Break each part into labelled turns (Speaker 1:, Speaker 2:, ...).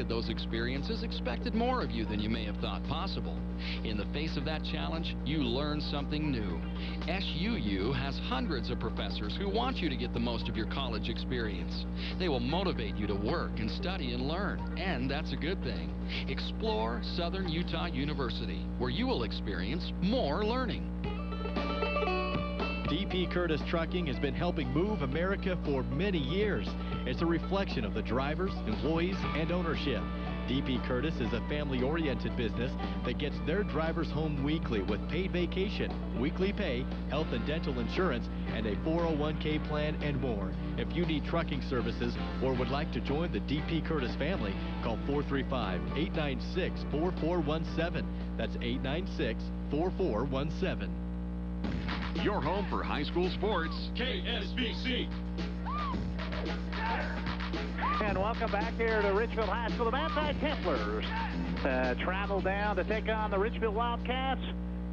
Speaker 1: created those experiences expected more of you than you may have thought possible. In the face of that challenge, you learn something new. SUU has hundreds of professors who want you to get the most of your college experience. They will motivate you to work and study and learn, and that's a good thing. Explore Southern Utah University, where you will experience more learning.
Speaker 2: D.P. Curtis Trucking has been helping move America for many years. It's a reflection of the drivers, employees, and ownership. D.P. Curtis is a family-oriented business that gets their drivers home weekly with paid vacation, weekly pay, health and dental insurance, and a 401k plan and more. If you need trucking services or would like to join the D.P. Curtis family, call 435-896-4417. That's 896-4417.
Speaker 3: Your home for high school sports.
Speaker 4: KSBC.
Speaker 5: And welcome back here to Richfield High School. The Manti Templars travel down to take on the Richfield Wildcats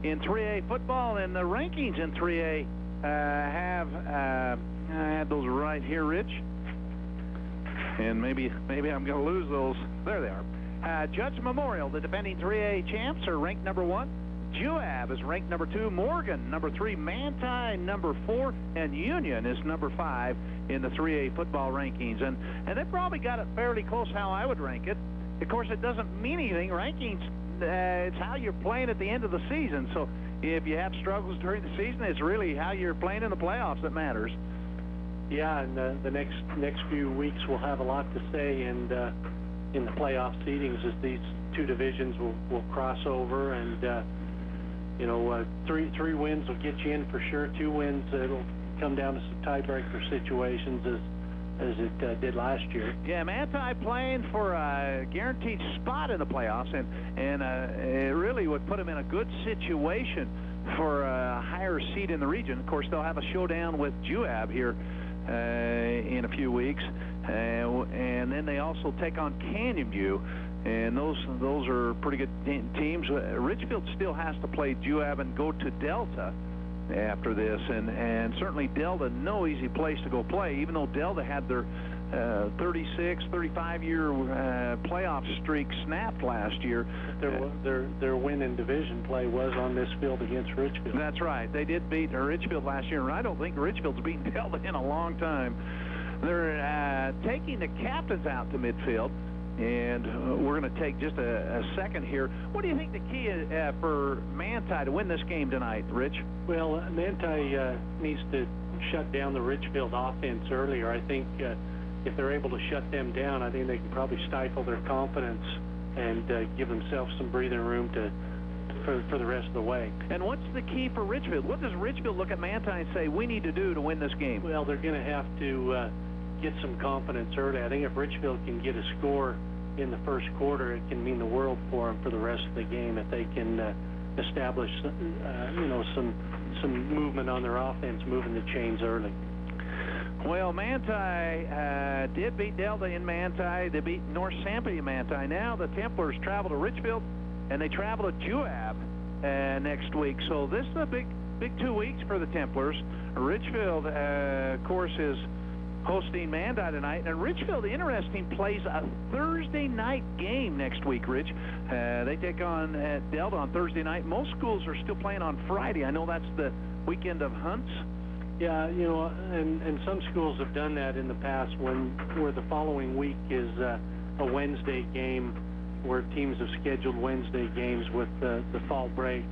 Speaker 5: in 3A football. And the rankings in 3A have, I had those right here, Rich. And maybe I'm going to lose those. There they are. Judge Memorial, the defending 3A champs, are ranked number 1. Juab is ranked number 2, Morgan number 3, Manti number 4, and Union is number 5 in the 3A football rankings. And they probably got it fairly close how I would rank it. Of course, it doesn't mean anything. Rankings, it's how you're playing at the end of the season. So if you have struggles during the season, it's really how you're playing in the playoffs that matters.
Speaker 6: Yeah, and the next few weeks will have a lot to say in the playoff seedings as these two divisions will cross over, and three wins will get you in for sure. 2 wins, it'll come down to some tiebreaker situations as it did last year.
Speaker 5: Yeah, Manti playing for a guaranteed spot in the playoffs, and it really would put them in a good situation for a higher seed in the region. Of course, they'll have a showdown with Juab here in a few weeks, and then they also take on Canyon View. And those are pretty good teams. Richfield still has to play Juab and go to Delta after this, and certainly Delta, no easy place to go play, even though Delta had their 35-year playoff streak snapped last year.
Speaker 6: Their win in division play was on this field against Richfield.
Speaker 5: That's right. They did beat Richfield last year, and I don't think Richfield's beaten Delta in a long time. They're taking the captains out to midfield. And we're going to take just a second here. What do you think the key is for Manti to win this game tonight, Rich?
Speaker 6: Well, Manti needs to shut down the Richfield offense earlier. I think if they're able to shut them down, I think they can probably stifle their confidence and give themselves some breathing room for the rest of the way.
Speaker 5: And what's the key for Richfield? What does Richfield look at Manti and say, we need to do to win this game?
Speaker 6: Well, they're going to have to get some confidence early. I think if Richfield can get a score in the first quarter, it can mean the world for them for the rest of the game. If they can establish, some movement on their offense, moving the chains early.
Speaker 5: Well, Manti did beat Delta in Manti. They beat North Sanpete in Manti. Now the Templars travel to Richfield, and they travel to Juab next week. So this is a big 2 weeks for the Templars. Richfield, of course, is hosting Manti tonight, and Richfield, interesting, plays a Thursday night game next week, Rich. They take on Delta on Thursday night. Most schools are still playing on Friday. I know that's the weekend of hunts.
Speaker 6: Yeah, and some schools have done that in the past where the following week is a Wednesday game, where teams have scheduled Wednesday games with the fall break,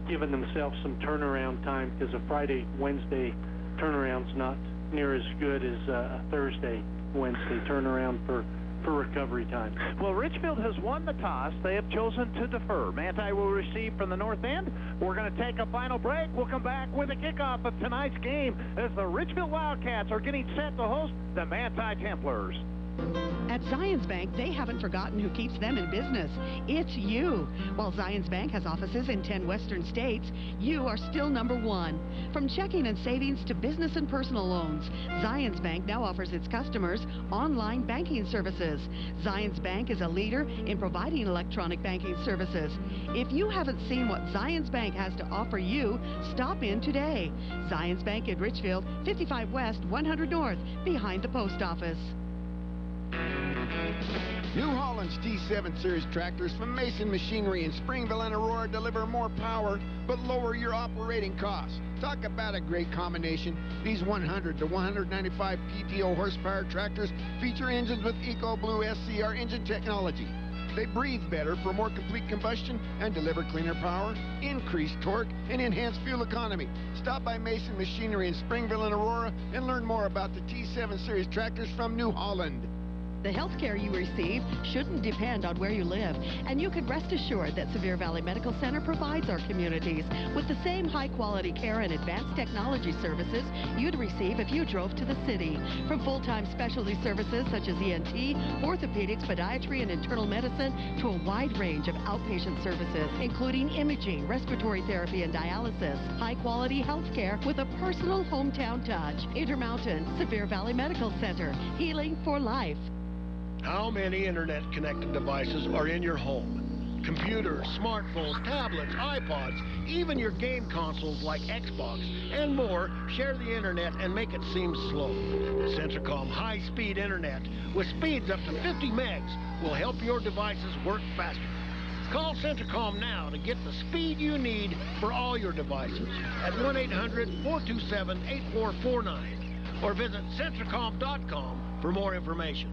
Speaker 6: giving themselves some turnaround time, because a Friday-Wednesday turnaround's not near as good as a Thursday-Wednesday turnaround for recovery time.
Speaker 5: Well, Richfield has won the toss. They have chosen to defer. Manti will receive from the north end. We're going to take a final break. We'll come back with a kickoff of tonight's game as the Richfield Wildcats are getting set to host the Manti Templars.
Speaker 7: At Zions Bank, they haven't forgotten who keeps them in business. It's you. While Zions Bank has offices in 10 western states, you are still number 1. From checking and savings to business and personal loans, Zions Bank now offers its customers online banking services. Zions Bank is a leader in providing electronic banking services. If you haven't seen what Zions Bank has to offer you, stop in today. Zions Bank in Richfield, 55 West, 100 North, behind the post office.
Speaker 4: Holland's T7 Series tractors from Mason Machinery in Springville and Aurora deliver more power, but lower your operating costs. Talk about a great combination. These 100 to 195 PTO horsepower tractors feature engines with EcoBlue SCR engine technology. They breathe better for more complete combustion and deliver cleaner power, increased torque, and enhanced fuel economy. Stop by Mason Machinery in Springville and Aurora and learn more about the T7 Series tractors from New Holland.
Speaker 7: The health care you receive shouldn't depend on where you live, and you can rest assured that Sevier Valley Medical Center provides our communities with the same high-quality care and advanced technology services you'd receive if you drove to the city. From full-time specialty services such as ENT, orthopedics, podiatry, and internal medicine to a wide range of outpatient services, including imaging, respiratory therapy, and dialysis. High-quality health care with a personal hometown touch. Intermountain Sevier Valley Medical Center, healing for life.
Speaker 8: How many internet-connected devices are in your home? Computers, smartphones, tablets, iPods, even your game consoles like Xbox and more share the internet and make it seem slow. Centricom high-speed internet with speeds up to 50 megs will help your devices work faster. Call Centricom now to get the speed you need for all your devices at 1-800-427-8449 or visit Centricom.com for more information.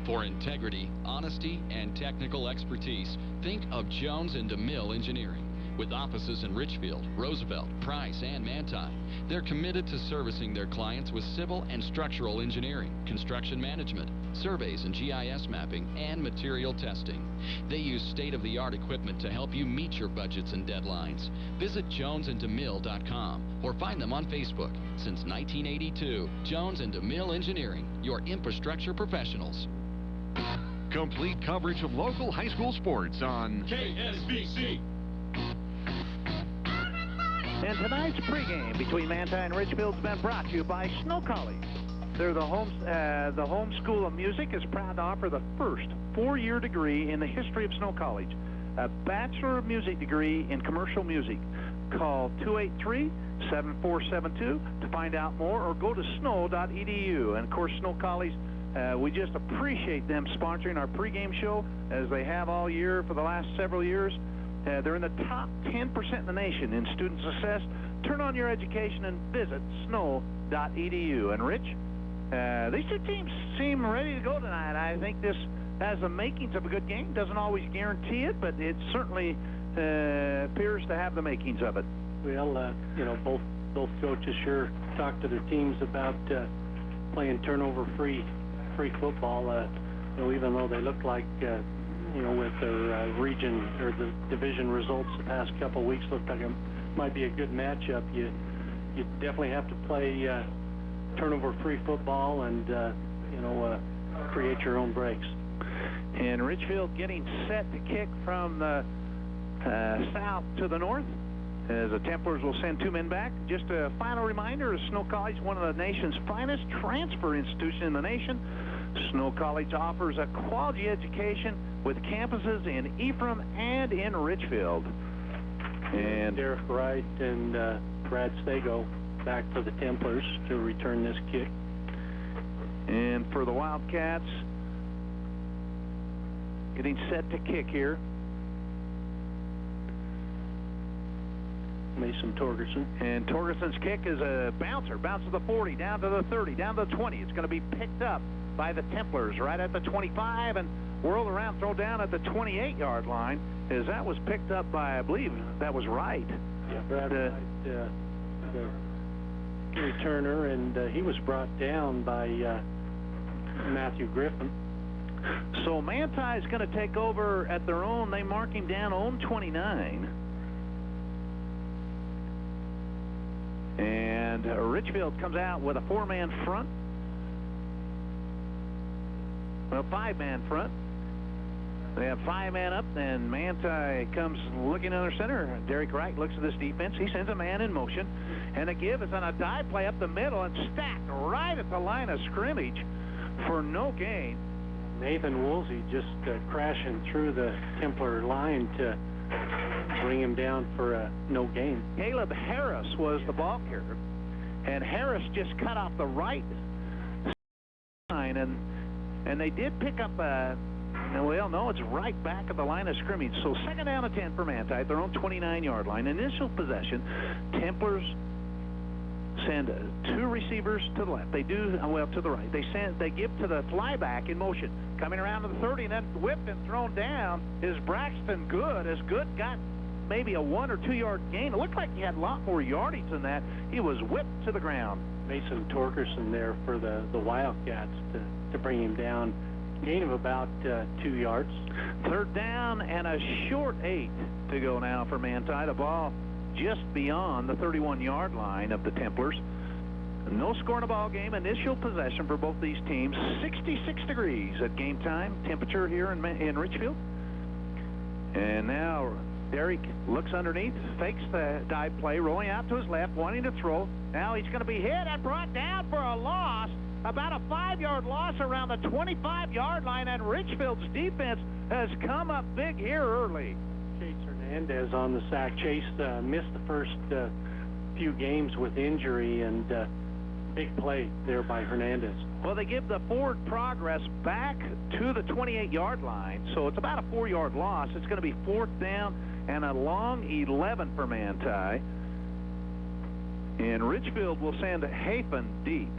Speaker 1: For integrity, honesty, and technical expertise, think of Jones and DeMille Engineering. With offices in Richfield, Roosevelt, Price, and Manti, they're committed to servicing their clients with civil and structural engineering, construction management, surveys and GIS mapping, and material testing. They use state-of-the-art equipment to help you meet your budgets and deadlines. Visit jonesanddemille.com or find them on Facebook. Since 1982, Jones and DeMille Engineering, your infrastructure professionals.
Speaker 3: Complete coverage of local high school sports on
Speaker 9: KSBC.
Speaker 5: And tonight's pregame between Manti and Richfield has been brought to you by Snow College. They're the home school of music is proud to offer the first 4-year degree in the history of Snow College, a Bachelor of Music degree in commercial music. Call 283-7472 to find out more or go to snow.edu. And of course, Snow College, we just appreciate them sponsoring our pregame show as they have all year for the last several years. They're in the top 10% in the nation in student success. Turn on your education and visit snow.edu. And Rich, these two teams seem ready to go tonight. I think this has the makings of a good game. Doesn't always guarantee it, but it certainly appears to have the makings of it.
Speaker 6: Well, both coaches sure talk to their teams about playing turnover-free football. Even though they look like with their region or the division results the past couple of weeks, looked like it might be a good matchup. You definitely have to play turnover-free football and create your own breaks.
Speaker 5: And Richfield getting set to kick from the south to the north, as the Templars will send 2 men back. Just a final reminder, Snow College, one of the nation's finest transfer institutions in the nation. Snow College offers a quality education with campuses in Ephraim and in Richfield. And
Speaker 6: Derek Wright and Brad Stego back for the Templars to return this kick.
Speaker 5: And for the Wildcats, getting set to kick here,
Speaker 6: Mason Torgerson.
Speaker 5: And Torgerson's kick is a bouncer. Bounces the 40, down to the 30, down to the 20. It's going to be picked up by the Templars right at the 25 and whirled around, thrown down at the 28-yard line, as that was picked up by, I believe, that was Wright.
Speaker 6: Yeah, Brad Wright, the returner, and he was brought down by Matthew Griffin.
Speaker 5: So Manti is going to take over at their own, they mark him down on 29. And Richfield comes out with a 4-man front. Well, 5-man front. They have 5-man up, and Manti comes looking under center. Derek Wright looks at this defense. He sends a man in motion, and the give is on a dive play up the middle and stacked right at the line of scrimmage for no gain.
Speaker 6: Nathan Woolsey just crashing through the Templar line to bring him down for a no gain.
Speaker 5: Caleb Harris was the ball carrier, and Harris just cut off the right line, and they did pick up Well, no, it's right back at the line of scrimmage. So second down and 10 for Manti at their own 29-yard line. Initial possession, Templars send two receivers to the left. They do, well, to the right. They give to the flyback in motion. Coming around to the 30 and then whipped and thrown down is Braxton Good. As Good got maybe a 1 or 2 yard gain. It looked like he had a lot more yardage than that. He was whipped to the ground.
Speaker 6: Mason Torkerson there for the Wildcats to bring him down. Gain of about 2 yards.
Speaker 5: Third down and a short 8 to go now for Manti. The ball just beyond the 31-yard line of the Templars. No score in a ball game. Initial possession for both these teams. 66 degrees at game time. Temperature here in Richfield. And now Derek looks underneath, fakes the dive play, rolling out to his left, wanting to throw. Now he's going to be hit and brought down for a loss. About a 5-yard loss around the 25-yard line, and Richfield's defense has come up big here early.
Speaker 6: Chase Hernandez on the sack. Chase missed the first few games with injury, and big play there by Hernandez.
Speaker 5: Well, they give the forward progress back to the 28-yard line, so it's about a 4-yard loss. It's going to be fourth down and a long 11 for Manti. And Richfield will send Hafen deep.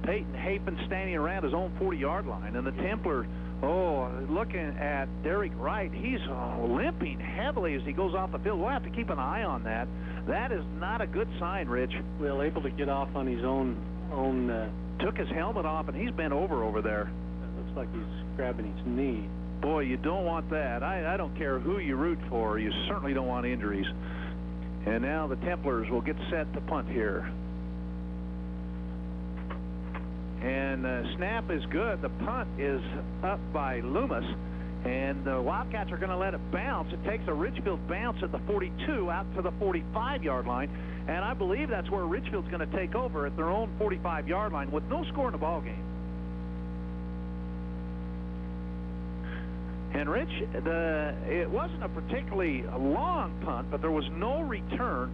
Speaker 5: Peyton Hafen standing around his own 40-yard line. And the Templar, looking at Derek Wright, he's limping heavily as he goes off the field. We'll have to keep an eye on that. That is not a good sign, Rich.
Speaker 6: Well, able to get off on his own
Speaker 5: took his helmet off, and he's bent over there.
Speaker 6: It looks like he's grabbing his knee.
Speaker 5: Boy, you don't want that. I don't care who you root for. You certainly don't want injuries. And now the Templars will get set to punt here. And the snap is good. The punt is up by Loomis. And the Wildcats are going to let it bounce. It takes a Richfield bounce at the 42 out to the 45-yard line. And I believe that's where Richfield's going to take over at their own 45-yard line with no score in the ball game. And Rich, it wasn't a particularly long punt, but there was no return.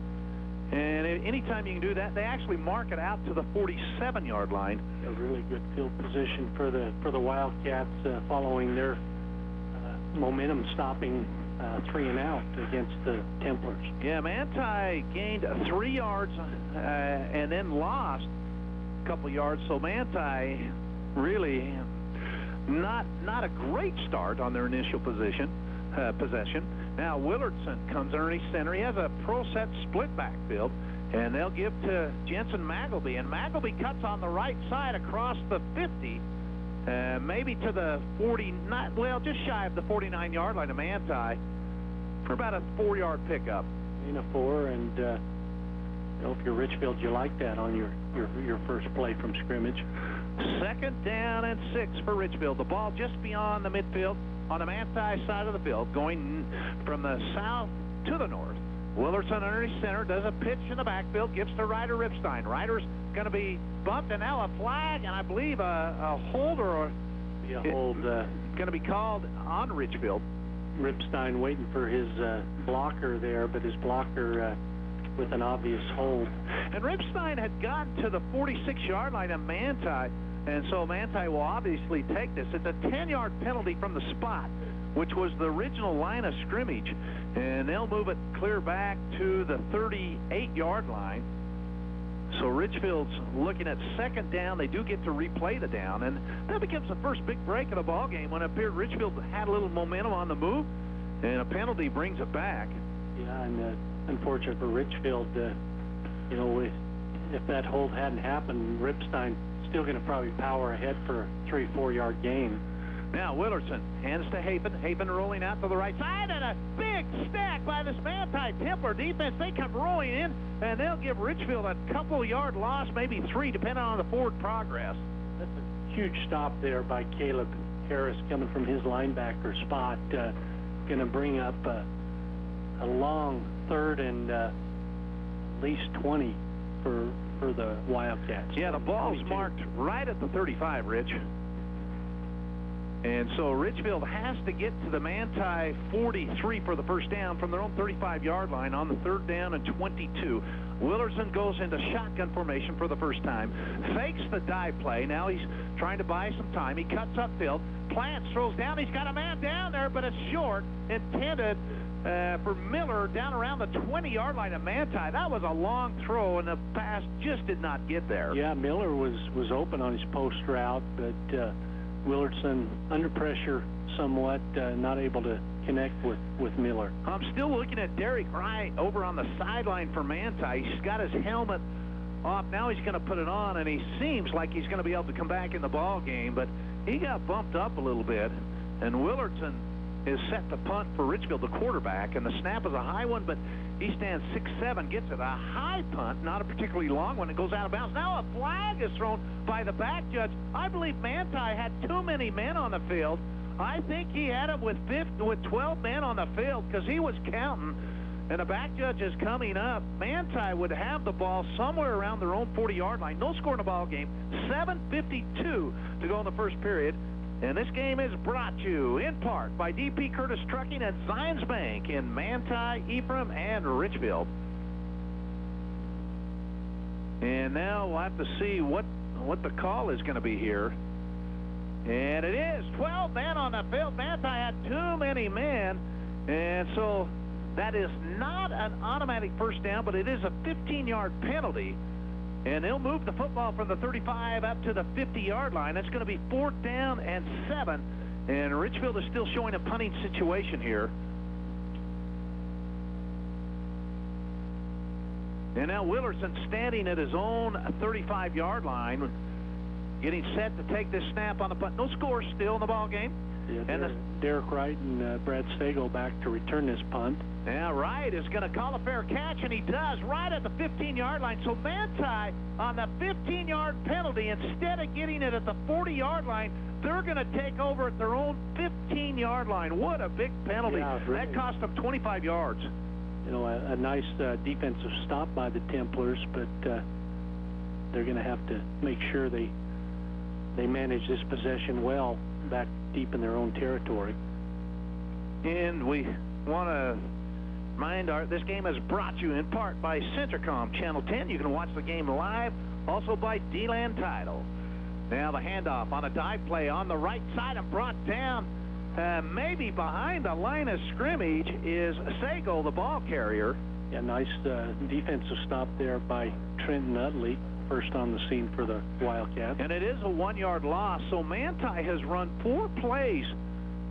Speaker 5: And anytime you can do that, they actually mark it out to the 47-yard line.
Speaker 6: A really good field position for the Wildcats following their momentum stopping 3 and out against the Templars.
Speaker 5: Yeah, Manti gained 3 yards and then lost a couple yards. So Manti really not a great start on their initial possession. Now Willardson comes underneath center. He has a pro set split backfield, and they'll give to Jensen Magleby. And Magleby cuts on the right side across the 50, maybe to the 49, well, just shy of the 49-yard line of Manti for about a 4-yard pickup.
Speaker 6: In a 4, and if you're Richfield, you like that on your first play from scrimmage.
Speaker 5: Second down and 6 for Richfield. The ball just beyond the midfield on the Manti side of the field, going from the south to the north. Willardson underneath center, does a pitch in the backfield, gives to Ryder Ripstein. Ryder's going to be bumped, and now a flag, and I believe a hold or
Speaker 6: hold
Speaker 5: going to be called on Richfield.
Speaker 6: Ripstein waiting for his blocker there, but his blocker with an obvious hold.
Speaker 5: And Ripstein had gotten to the 46-yard line of Manti, and so Manti will obviously take this. It's a 10-yard penalty from the spot, which was the original line of scrimmage, and they'll move it clear back to the 38-yard line. So Richfield's looking at second down. They do get to replay the down, and that becomes the first big break of the ball game when it appeared Richfield had a little momentum on the move, and a penalty brings it back.
Speaker 6: Yeah, and unfortunate for Richfield, if that hold hadn't happened, Ripstein still going to probably power ahead for a 3-4 yard gain.
Speaker 5: Now Willardson hands to Hafen. Hafen rolling out to the right side, and a big stack by this Manti Templar defense. They come rolling in, and they'll give Richfield a couple-yard loss, maybe 3, depending on the forward progress.
Speaker 6: That's a huge stop there by Caleb Harris coming from his linebacker spot. Going to bring up a long 3rd and at least 20 for the Wildcats.
Speaker 5: Yeah, the ball's
Speaker 6: 22.
Speaker 5: marked right at the 35, Rich. And so Richfield has to get to the Manti 43 for the first down from their own 35-yard line on the 3rd down and 22. Willardson goes into shotgun formation for the first time, fakes the dive play. Now he's trying to buy some time. He cuts upfield, plants, throws down. He's got a man down there, but it's short, intended for Miller down around the 20-yard line of Manti. That was a long throw, and the pass just did not get there.
Speaker 6: Yeah, Miller was open on his post route, but Willardson under pressure somewhat, not able to connect with Miller.
Speaker 5: I'm still looking at Derek Wright over on the sideline for Manti. He's got his helmet off. Now he's going to put it on, and he seems like he's going to be able to come back in the ball game, but he got bumped up a little bit, and Willardson is set to punt for Richfield, the quarterback, and the snap is a high one, but he stands 6'7", gets it. A high punt, not a particularly long one. It goes out of bounds. Now a flag is thrown by the back judge. I believe Manti had too many men on the field. I think he had him with 12 men on the field because he was counting, and the back judge is coming up. Manti would have the ball somewhere around their own 40-yard line. No score in the ball game. 7:52 to go in the first period. And this game is brought to you in part by D.P. Curtis Trucking and Zions Bank in Manti, Ephraim, and Richfield. And now we'll have to see what the call is going to be here. And it is 12 men on the field. Manti had too many men, and so that is not an automatic first down, but it is a 15-yard penalty. And they'll move the football from the 35 up to the 50-yard line. It's going to be 4th down and 7. And Richfield is still showing a punting situation here. And now Willardson standing at his own 35-yard line, getting set to take this snap on the punt. No score still in the ball game.
Speaker 6: Yeah, and Derek Wright and Brad Sago back to return this punt.
Speaker 5: Now Wright is going to call a fair catch, and he does, right at the 15-yard line. So Manti on the 15-yard penalty, instead of getting it at the 40-yard line, they're going to take over at their own 15-yard line. What a big penalty.
Speaker 6: Yeah, really.
Speaker 5: That cost them 25 yards.
Speaker 6: You know, a nice defensive stop by the Templars, but they're going to have to make sure they manage this possession well back deep in their own territory.
Speaker 5: And we want to remind this game is brought to you in part by Centricom Channel 10. You can watch the game live, also by D-Land Title. Now the handoff on a dive play on the right side and brought down maybe behind the line of scrimmage is Sago, the ball carrier.
Speaker 6: Yeah, nice defensive stop there by Trenton Utley, first on the scene for the Wildcats.
Speaker 5: And it is a 1-yard loss, so Manti has run 4 plays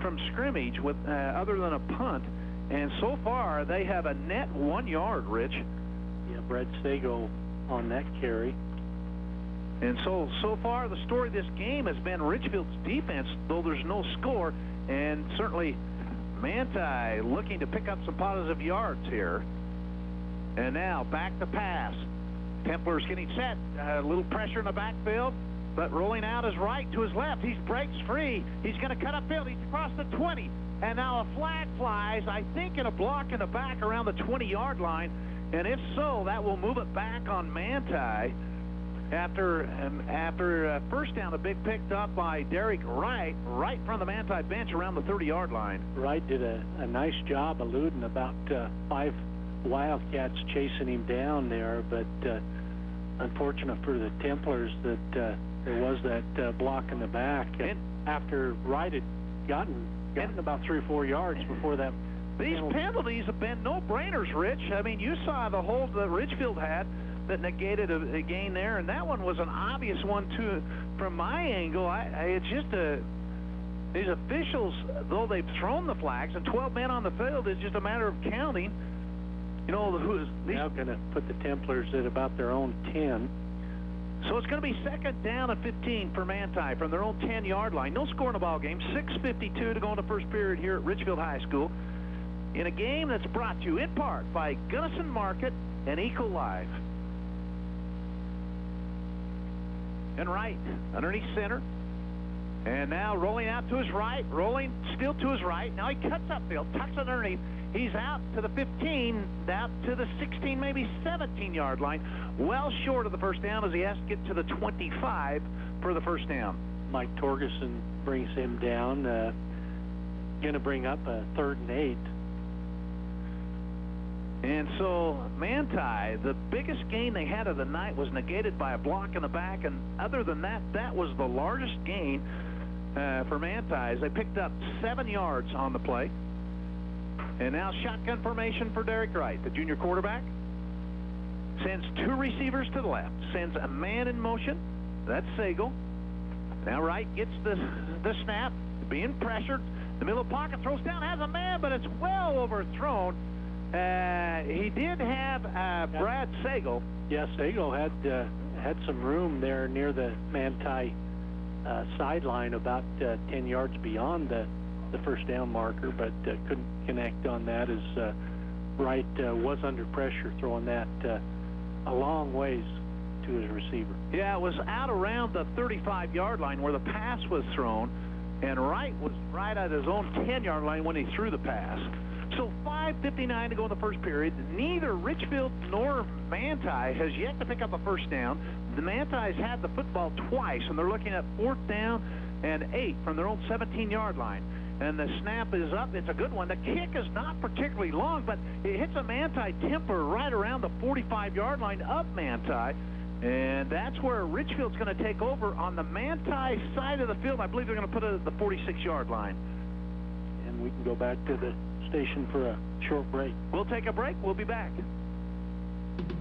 Speaker 5: from scrimmage with other than a punt, and so far they have a net 1 yard, Rich.
Speaker 6: Yeah, Brad Sago on that carry.
Speaker 5: And so far the story of this game has been Richfield's defense, though there's no score, and certainly Manti looking to pick up some positive yards here. And now back to pass. Templars getting set. A little pressure in the backfield, but rolling out is right to his left. He breaks free. He's going to cut upfield. He's across the 20. And now a flag flies, I think, in a block in the back around the 20-yard line. And if so, that will move it back on Manti. After first down, a big picked up by Derek Wright, right from the Manti bench around the 30-yard line.
Speaker 6: Wright did a nice job eluding about 5 Wildcats chasing him down there, but unfortunate for the Templars that there was that block in the back. And after Wright had gotten about 3 or 4 yards before that.
Speaker 5: These penalties have been no-brainers, Rich. I mean, you saw the hold that Richfield had that negated a gain there, and that one was an obvious one, too. From my angle, it's just these officials, though they've thrown the flags and 12 men on the field, it's just a matter of counting. You know,
Speaker 6: now going to put the Templars at about their own 10.
Speaker 5: So it's going to be 2nd down and 15 for Manti from their own 10-yard line. No score in the ball game. 6:52 to go in the first period here at Richfield High School, in a game that's brought to you in part by Gunnison Market and Eco Life. And right underneath center. And now rolling out to his right, rolling still to his right. Now he cuts upfield, tucks it underneath. He's out to the 15, out to the 16, maybe 17-yard line. Well short of the first down as he has to get to the 25 for the first down.
Speaker 6: Mike Torgerson brings him down. Going to bring up a 3rd and 8.
Speaker 5: And so Manti, the biggest gain they had of the night was negated by a block in the back, and other than that, that was the largest gain for Manti, as they picked up 7 yards on the play. And now shotgun formation for Derek Wright, the junior quarterback. Sends 2 receivers to the left, sends a man in motion. That's Sagal. Now Wright gets the snap, being pressured. The middle of the pocket, throws down, has a man, but it's well overthrown. He did have Brad Sagal.
Speaker 6: Yeah, Sagal had some room there near the Manti sideline, about 10 yards beyond the first down marker, but couldn't connect on that as Wright was under pressure, throwing that a long ways to his receiver.
Speaker 5: Yeah, it was out around the 35-yard line where the pass was thrown, and Wright was right at his own 10-yard line when he threw the pass. So 5:59 to go in the first period. Neither Richfield nor Manti has yet to pick up a first down. The Manti's had the football twice, and they're looking at 4th down and 8 from their own 17-yard line. And the snap is up. It's a good one. The kick is not particularly long, but it hits a Manti Templar right around the 45-yard line of Manti. And that's where Richfield's going to take over on the Manti side of the field. I believe they're going to put it at the 46-yard line.
Speaker 6: And we can go back to the station for a short break.
Speaker 5: We'll take a break. We'll be back.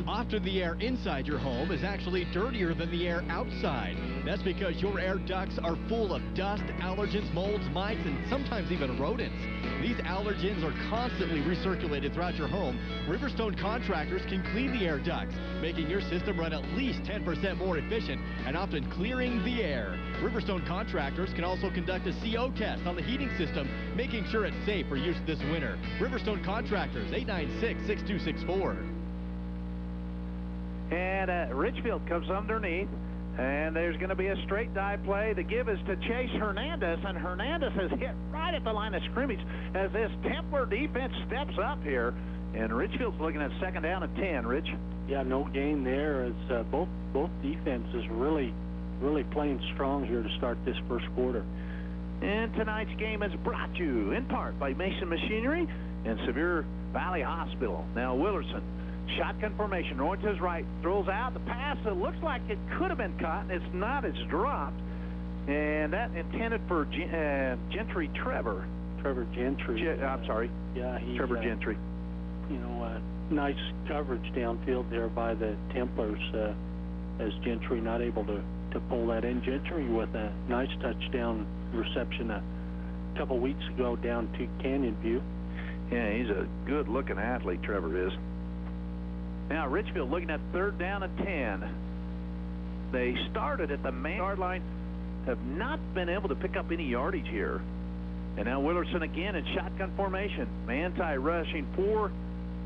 Speaker 2: Often the air inside your home is actually dirtier than the air outside. That's because your air ducts are full of dust, allergens, molds, mites, and sometimes even rodents. These allergens are constantly recirculated throughout your home. Riverstone contractors can clean the air ducts, making your system run at least 10% more efficient and often clearing the air. Riverstone contractors can also conduct a CO test on the heating system, making sure it's safe for use this winter. Riverstone contractors, 896-6264.
Speaker 5: And Richfield comes underneath, and there's going to be a straight dive play. The give is to Chase Hernandez, and Hernandez has hit right at the line of scrimmage as this Templar defense steps up here. And Richfield's looking at 2nd down and 10, Rich.
Speaker 6: Yeah, no gain there as both defenses really playing strong here to start this first quarter.
Speaker 5: And tonight's game is brought to you in part by Mason Machinery and Sevier Valley Hospital. Now Willerson. Shotgun formation, rolling to his right, throws out the pass. It looks like it could have been caught, and it's not. It's dropped. And that intended for Gentry Trevor.
Speaker 6: Trevor Gentry.
Speaker 5: I'm sorry.
Speaker 6: Yeah,
Speaker 5: Trevor Gentry.
Speaker 6: You know, nice coverage downfield there by the Templars as Gentry not able to pull that in. Gentry with a nice touchdown reception a couple weeks ago down to Canyon View.
Speaker 5: Yeah, he's a good-looking athlete, Trevor is. Now Richfield looking at 3rd down and 10. They started at the main yard line, have not been able to pick up any yardage here. And now Willerson again in shotgun formation. Manti rushing 4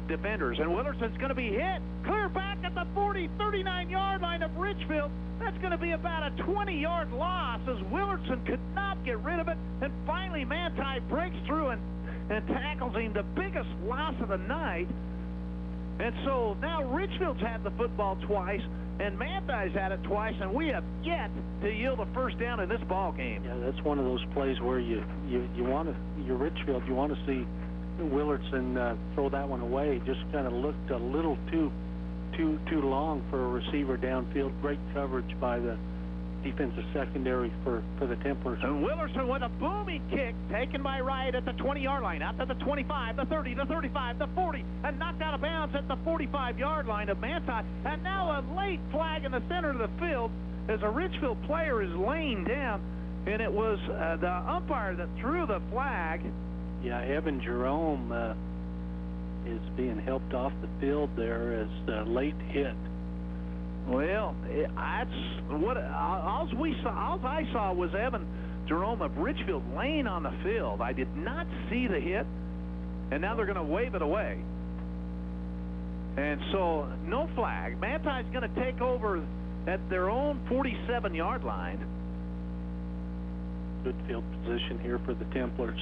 Speaker 5: defenders, and Willerson's going to be hit. Clear back at the 39-yard line of Richfield. That's going to be about a 20-yard loss as Willerson could not get rid of it. And finally Manti breaks through and tackles him, the biggest loss of the night. And so now Richfield's had the football twice, and Manti's had it twice, and we have yet to yield a first down in this ball game.
Speaker 6: Yeah, that's one of those plays where you want to, you're Richfield, you want to see Willerson throw that one away. Just kind of looked a little too long for a receiver downfield. Great coverage by the defensive secondary for the Templars.
Speaker 5: And Willerson with a booming kick taken by Wright at the 20-yard line, out to the 25, the 30, the 35, the 40, and knocked out of bounds at the 45-yard line of Manti. And now a late flag in the center of the field as a Richfield player is laying down, and it was the umpire that threw the flag.
Speaker 6: Yeah, Evan Jerome is being helped off the field there as a late hit.
Speaker 5: Well, that's what all I saw was Evan Jerome of Richfield laying on the field. I did not see the hit, and now they're going to wave it away. And so no flag. Manti's going to take over at their own 47-yard line.
Speaker 6: Good field position here for the Templars.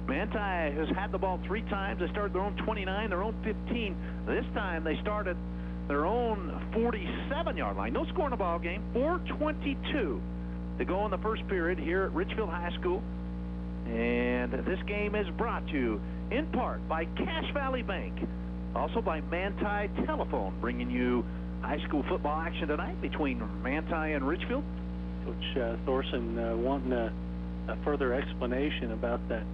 Speaker 5: Manti has had the ball 3 times. They started their own 29, their own 15. This time they started their own 47-yard line. No score in the ball game. 4:22 to go in the first period here at Richfield High School. And this game is brought to you in part by Cache Valley Bank. Also by Manti Telephone, bringing you high school football action tonight between Manti and Richfield.
Speaker 6: Coach Thorson wanting a further explanation about that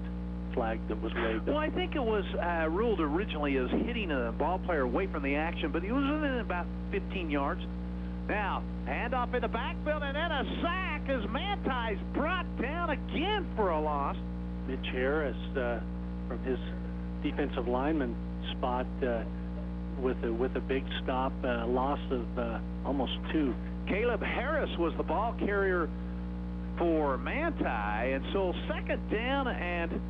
Speaker 6: flag that was waved.
Speaker 5: Well, I think it was ruled originally as hitting a ball player away from the action, but he was within about 15 yards. Now, handoff in the backfield, and then a sack as Manti's brought down again for a loss.
Speaker 6: Mitch Harris from his defensive lineman spot with a big stop, loss of almost 2.
Speaker 5: Caleb Harris was the ball carrier for Manti, and so second down and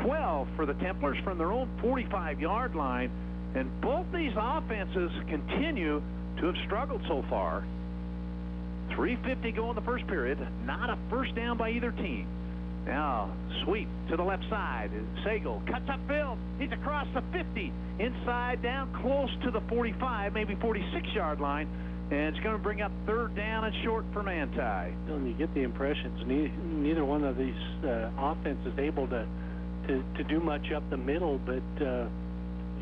Speaker 5: 12 for the Templars from their own 45-yard line. And both these offenses continue to have struggled so far. 3:50 go in the first period. Not a first down by either team. Now, sweep to the left side. Sagal cuts upfield. He's across the 50. Inside, down close to the 45, maybe 46-yard line. And it's going to bring up third down and short for Manti.
Speaker 6: And you get the impressions neither one of these offenses is able to do much up the middle, but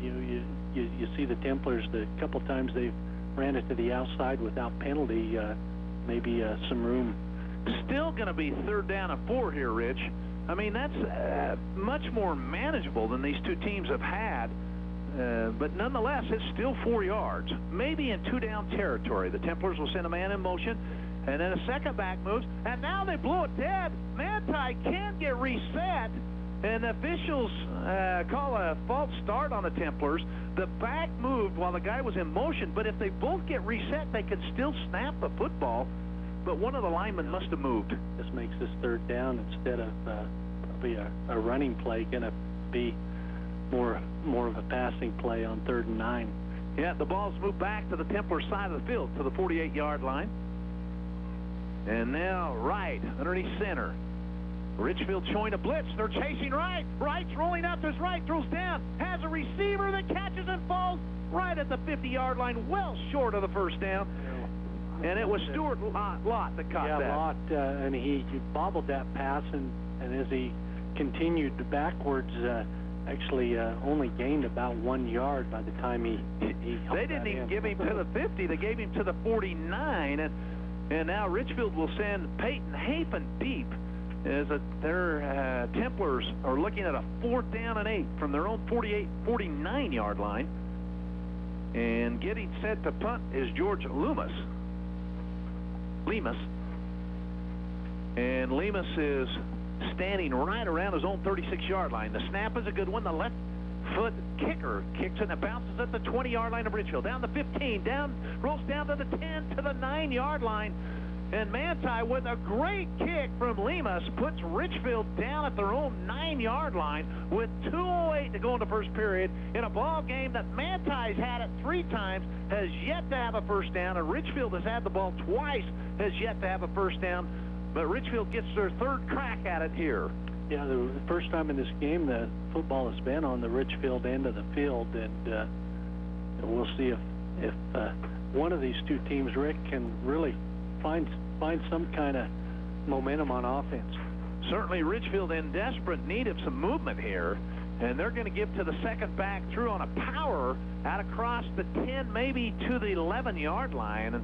Speaker 6: you see the Templars, the couple times they've ran it to the outside without penalty, maybe some room.
Speaker 5: Still going to be third down and 4 here, Rich. I mean, that's much more manageable than these two teams have had. But nonetheless, it's still 4 yards, maybe in 2-down territory. The Templars will send a man in motion, and then a second back moves, and now they blow it dead. Manti can't get reset, and the officials call a false start on the Templars. The back moved while the guy was in motion, but if they both get reset, they can still snap the football, but one of the linemen must have moved.
Speaker 6: This makes this third down instead of probably a running play going to be more of a passing play on 3rd and 9.
Speaker 5: Yeah, the ball's moved back to the Templar side of the field to the 48-yard line. And now right underneath center. Richfield showing a blitz. They're chasing right. Wright's rolling out to his right, throws down, has a receiver that catches and falls right at the 50-yard line, well short of the first down. And it was Stuart Lott that caught that.
Speaker 6: Yeah, Lott, and he bobbled that pass, and as he continued backwards, actually only gained about 1 yard by the time he
Speaker 5: They didn't even give him to the 50. They gave him to the 49. And now Richfield will send Peyton Hafen deep as their Templars are looking at a 4th down and 8 from their own 49-yard line. And getting set to punt is George Lemus. And Lemus is standing right around his own 36-yard line. The snap is a good one. The left foot kicker kicks it and it bounces at the 20-yard line of Richfield. Down the 15, rolls down to the 10, to the 9-yard line. And Manti, with a great kick from Lemus, puts Richfield down at their own 9-yard line with 2:08 to go in the first period in a ball game that Manti's had it 3 times, has yet to have a first down, and Richfield has had the ball twice, has yet to have a first down. But Richfield gets their 3rd crack at it here.
Speaker 6: Yeah, the first time in this game the football has been on the Richfield end of the field, and we'll see if one of these two teams, Rick, can really find some kind of momentum on offense.
Speaker 5: Certainly Richfield in desperate need of some movement here, and they're going to give to the second back through on a power out across the 10, maybe to the 11-yard line, and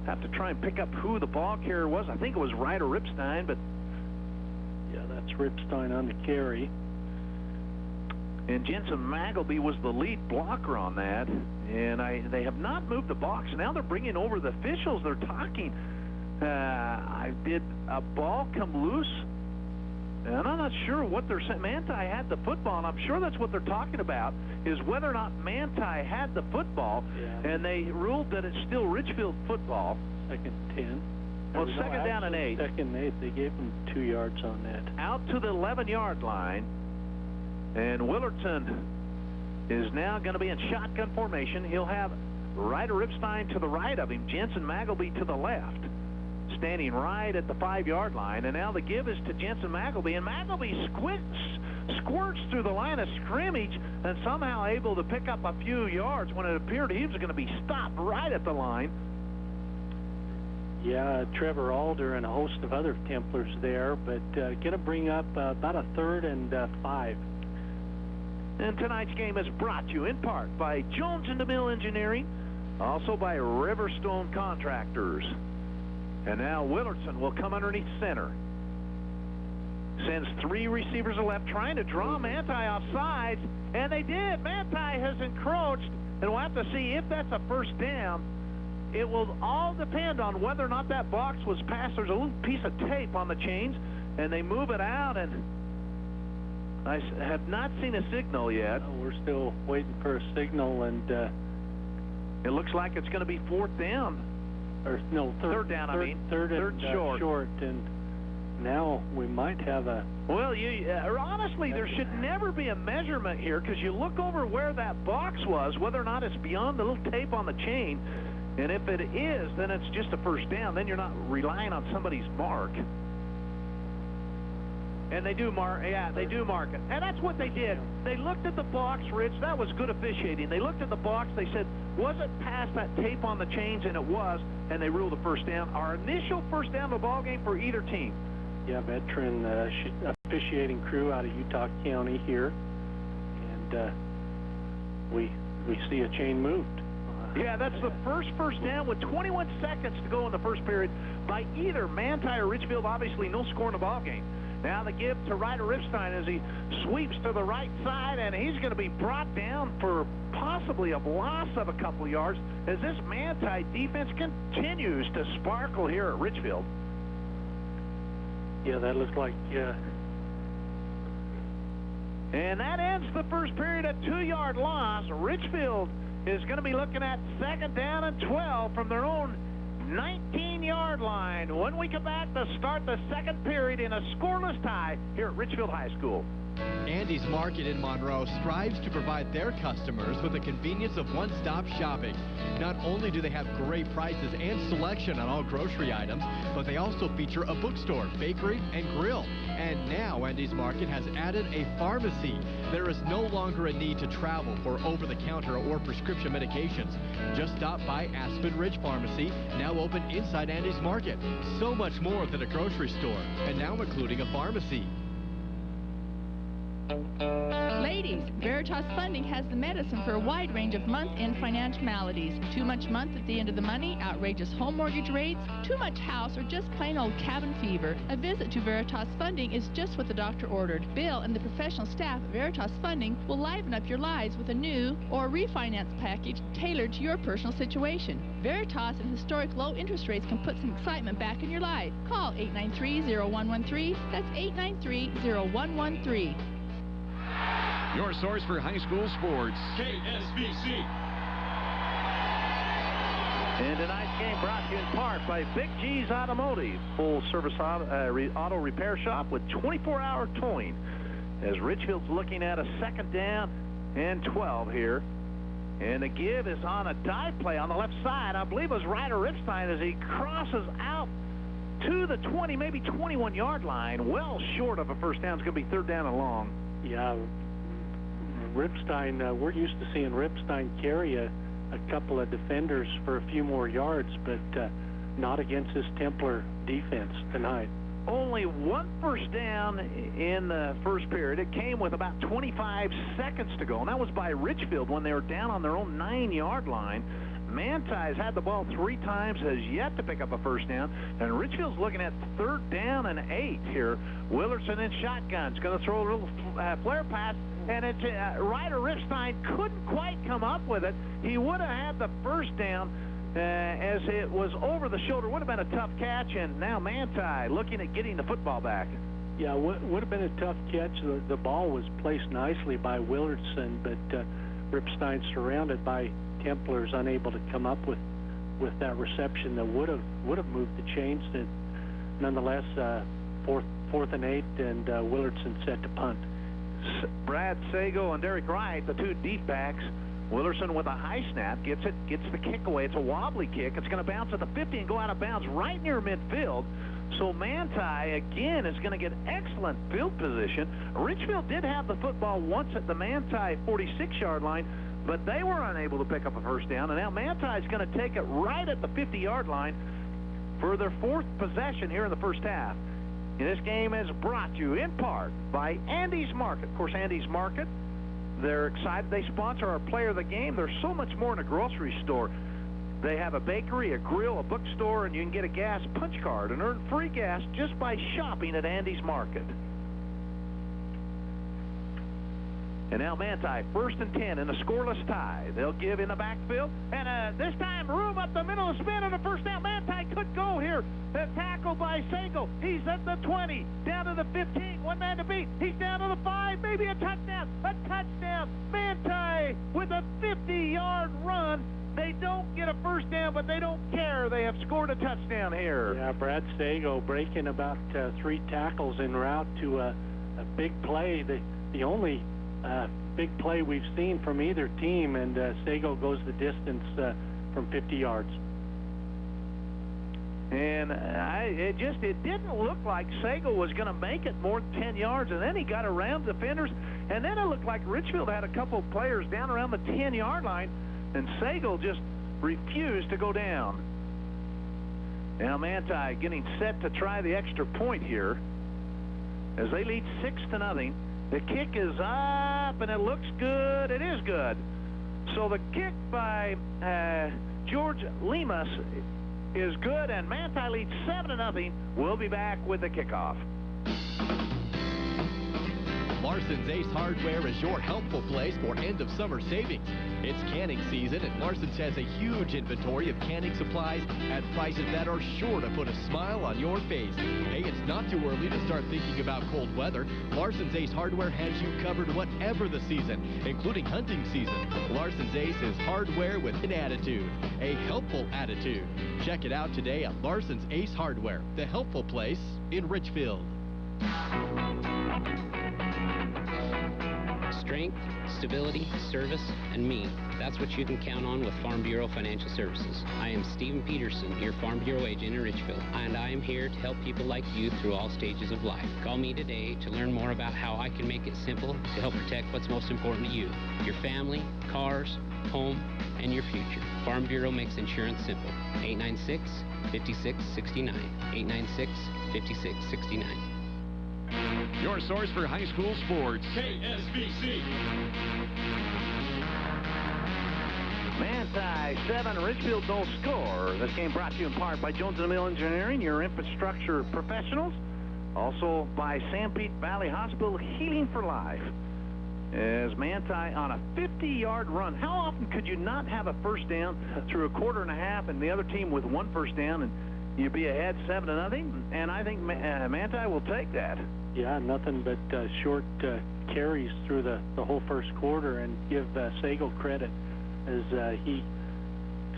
Speaker 5: have to try and pick up who the ball carrier was. I think it was Ryder Ripstein, but
Speaker 6: yeah, that's Ripstein on the carry.
Speaker 5: And Jensen Magleby was the lead blocker on that, and they have not moved the box. Now they're bringing over the officials. They're talking. Did a ball come loose? And I'm not sure what they're saying. Manti had the football, and I'm sure that's what they're talking about, is whether or not Manti had the football, and they ruled that it's still Richfield football.
Speaker 6: 2nd and 10.
Speaker 5: Well, second down and 8.
Speaker 6: 2nd and 8. They gave them 2 yards on that.
Speaker 5: Out to the 11-yard line, and Willerton is now going to be in shotgun formation. He'll have Ryder Ripstein to the right of him, Jensen Magleby to the left, standing right at the 5-yard line. And now the give is to Jensen Magleby, and Magleby squirts through the line of scrimmage and somehow able to pick up a few yards when it appeared he was going to be stopped right at the line.
Speaker 6: Yeah, Trevor Alder and a host of other Templars there, but going to bring up about a 3rd and 5.
Speaker 5: And tonight's game is brought to you in part by Jones & DeMille Engineering, also by Riverstone Contractors. And now Willardson will come underneath center. Sends 3 receivers to left, trying to draw Manti off sides, and they did. Manti has encroached, and we'll have to see if that's a first down. It will all depend on whether or not that box was passed. There's a little piece of tape on the chains, and they move it out, and I have not seen a signal yet.
Speaker 6: We're still waiting for a signal, and
Speaker 5: it looks like it's going to be 4th down.
Speaker 6: Or no,
Speaker 5: third down.
Speaker 6: Third and short, and now we might have a...
Speaker 5: Well, honestly, there should never be a measurement here, because you look over where that box was, whether or not it's beyond the little tape on the chain, and if it is, then it's just a first down. Then you're not relying on somebody's mark. And they do mark, they do mark it. And that's what they did. They looked at the box, Rich. That was good officiating. They looked at the box. They said, was it past that tape on the chains? And it was, and they ruled a first down. Our initial first down of the ball game for either team.
Speaker 6: Yeah, veteran officiating crew out of Utah County here. And we see a chain moved.
Speaker 5: Yeah, that's the first down with 21 seconds to go in the first period by either Manti or Richfield. Obviously, no score in the ball game. Now the give to Ryder Ripstein as he sweeps to the right side, and he's going to be brought down for possibly a loss of a couple of yards as this Manti defense continues to sparkle here at Richfield.
Speaker 6: Yeah, that looks like...
Speaker 5: And that ends the first period, a 2-yard loss. Richfield is going to be looking at 2nd down and 12 from their own 19-yard line. When we come back to start the second period in a scoreless tie here at Richfield High School.
Speaker 2: Andy's Market in Monroe strives to provide their customers with the convenience of one-stop shopping. Not only do they have great prices and selection on all grocery items, but they also feature a bookstore, bakery, and grill. And now Andy's Market has added a pharmacy. There is no longer a need to travel for over-the-counter or prescription medications. Just stop by Aspen Ridge Pharmacy, now open inside Andy's Market. So much more than a grocery store, and now including a pharmacy.
Speaker 9: Ladies, Veritas Funding has the medicine for a wide range of month-end financial maladies. Too much month at the end of the money, outrageous home mortgage rates, too much house, or just plain old cabin fever. A visit to Veritas Funding is just what the doctor ordered. Bill and the professional staff at Veritas Funding will liven up your lives with a new or refinance package tailored to your personal situation. Veritas and historic low interest rates can put some excitement back in your life. Call 893-0113. That's 893-0113.
Speaker 3: Your source for high school sports.
Speaker 10: KSBC.
Speaker 5: And tonight's game brought to you in part by Big G's Automotive, full-service auto repair shop with 24-hour towing. As Richfield's looking at a 2nd down and 12 here. And the give is on a dive play on the left side. I believe it was Ryder Ripstein as he crosses out to the 20, maybe 21-yard line. Well short of a first down. It's going to be 3rd down and long.
Speaker 6: Yeah, Ripstein, we're used to seeing Ripstein carry a couple of defenders for a few more yards, but not against this Templar defense tonight.
Speaker 5: Only 1 first down in the first period. It came with about 25 seconds to go, and that was by Richfield when they were down on their own 9-yard line. Manti's had the ball 3 times, has yet to pick up a first down, and Richfield's looking at 3rd down and 8 here. Willardson in shotgun's going to throw a little flare pass, and it's Ryder Ripstein couldn't quite come up with it. He would have had the first down as it was over the shoulder. Would have been a tough catch, and now Manti looking at getting the football back.
Speaker 6: Yeah, would have been a tough catch. The ball was placed nicely by Willardson, but Ripstein surrounded by Templars, unable to come up with that reception that would have moved the chains. And nonetheless, 4th and 8, and Willardson set to punt.
Speaker 5: Brad Sago and Derek Wright, the 2 deep backs. Willardson with a high snap gets the kick away. It's a wobbly kick. It's going to bounce at the 50 and go out of bounds right near midfield. So Manti, again, is going to get excellent field position. Richfield did have the football once at the Manti 46-yard line, but they were unable to pick up a first down. And now Manti is going to take it right at the 50-yard line for their 4th possession here in the first half. And this game is brought to you in part by Andy's Market. Of course, Andy's Market, They're excited. They sponsor our player of the game. There's so much more in a grocery store. They have a bakery, a grill, a bookstore, and you can get a gas punch card and earn free gas just by shopping at Andy's Market. And now Manti, 1st and 10 in a scoreless tie. They'll give in the backfield. And this time, room up the middle of the spin and a first down. Manti could go here. The tackle by Sago. He's at the 20, down to the 15. One man to beat. He's down to the 5. Maybe a touchdown. A touchdown. Manti with a 50-yard run. They don't get a first down, but they don't care. They have scored a touchdown here.
Speaker 6: Yeah, Brad Sago breaking about 3 tackles en route to a big play. The only big play we've seen from either team, and Sago goes the distance from 50 yards.
Speaker 5: And it didn't look like Sago was going to make it more than 10 yards, and then he got around defenders, and then it looked like Richfield had a couple of players down around the 10-yard line, and Sago just refused to go down. Now Manti getting set to try the extra point here as they lead 6-0. The kick is up, and it looks good. It is good. So the kick by George Lemus is good, and Manti leads 7-0. We'll be back with the kickoff.
Speaker 2: Larson's Ace Hardware is your helpful place for end-of-summer savings. It's canning season, and Larson's has a huge inventory of canning supplies at prices that are sure to put a smile on your face. Hey, it's not too early to start thinking about cold weather. Larson's Ace Hardware has you covered whatever the season, including hunting season. Larson's Ace is hardware with an attitude, a helpful attitude. Check it out today at Larson's Ace Hardware, the helpful place in Richfield.
Speaker 10: Strength, stability, service, and me. That's what you can count on with Farm Bureau Financial Services. I am Stephen Peterson, your Farm Bureau agent in Richfield, and I am here to help people like you through all stages of life. Call me today to learn more about how I can make it simple to help protect what's most important to you, your family, cars, home, and your future. Farm Bureau makes insurance simple. 896-5669. 896-5669.
Speaker 3: Your source for high school sports.
Speaker 11: KSBC.
Speaker 5: Manti 7, Richfield no score. This game brought to you in part by Jones & Mill Engineering, your infrastructure professionals. Also by Sanpete Valley Hospital, Healing for Life. As Manti on a 50-yard run. How often could you not have a first down through a quarter and a half and the other team with 1 first down and you'd be ahead 7-0? And I think Manti will take that.
Speaker 6: Yeah, nothing but short carries through the whole first quarter, and give Sago credit as he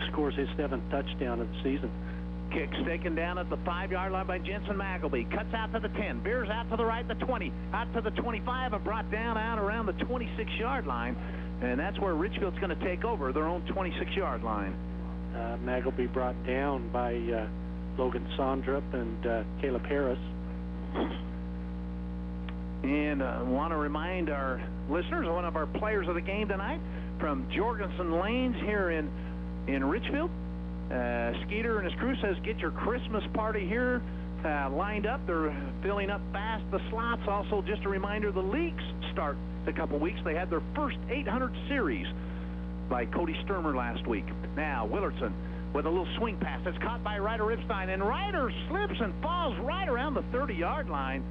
Speaker 6: scores his 7th touchdown of the season.
Speaker 5: Kick's taken down at the 5-yard line by Jensen Magleby. Cuts out to the 10, veers out to the right, the 20, out to the 25, and brought down out around the 26-yard line. And that's where Richfield's going to take over, their own 26-yard line.
Speaker 6: Magleby brought down by Logan Sondrup and Caleb Harris.
Speaker 5: And I want to remind our listeners, one of our players of the game tonight from Jorgensen Lanes here in Richfield. Skeeter and his crew says, get your Christmas party here lined up. They're filling up fast the slots. Also, just a reminder, the leagues start in a couple weeks. They had their first 800 series by Cody Sturmer last week. Now, Willardson with a little swing pass. It's caught by Ryder Ripstein, and Ryder slips and falls right around the 30-yard line.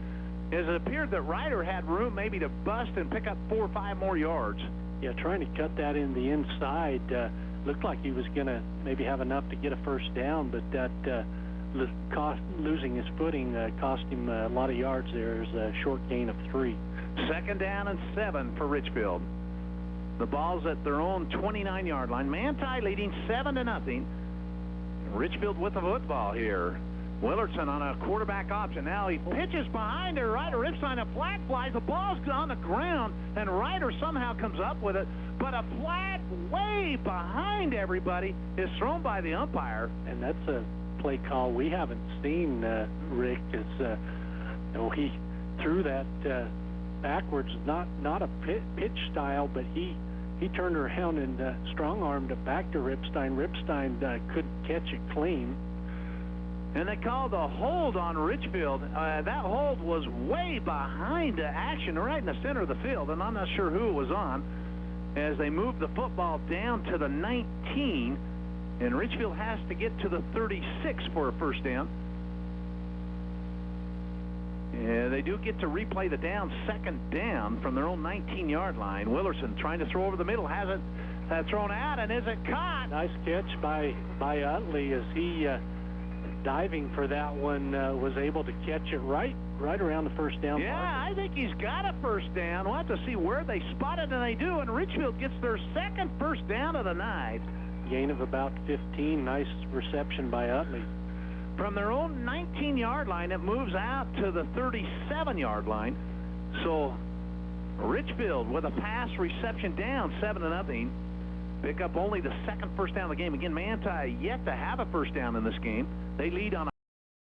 Speaker 5: As it appeared that Ryder had room maybe to bust and pick up 4 or 5 more yards.
Speaker 6: Yeah, trying to cut that in the inside. Looked like he was going to maybe have enough to get a first down, but that losing his footing cost him a lot of yards there. There's a short gain of 3.
Speaker 5: 2nd down and 7 for Richfield. The ball's at their own 29-yard line. Manti leading 7-0. Richfield with the football here. Willardson on a quarterback option. Now he pitches behind her. Ryder Ripstein, a flag flies. The ball's on the ground, and Ryder somehow comes up with it. But a flag way behind everybody is thrown by the umpire.
Speaker 6: And that's a play call we haven't seen, Rick. He threw that backwards, not a pitch style, but he turned around and strong-armed it back to Ripstein. Ripstein couldn't catch it clean.
Speaker 5: And they called a hold on Richfield. That hold was way behind the action, right in the center of the field, and I'm not sure who it was on, as they moved the football down to the 19, and Richfield has to get to the 36 for a first down. Yeah, they do get to replay the down, second down from their own 19-yard line. Willerson trying to throw over the middle, has it thrown out, and is it caught?
Speaker 6: Nice catch by Utley as he diving for that one, was able to catch it right around the first down.
Speaker 5: Yeah,
Speaker 6: marker.
Speaker 5: I think he's got a first down. We'll have to see where they spot it, and they do, and Richfield gets their second first down of the night.
Speaker 6: Gain of about 15. Nice reception by Utley.
Speaker 5: From their own 19-yard line, it moves out to the 37-yard line. So Richfield with a pass reception down 7-0. Pick up only the second first down of the game. Again, Manti yet to have a first down in this game. They lead on a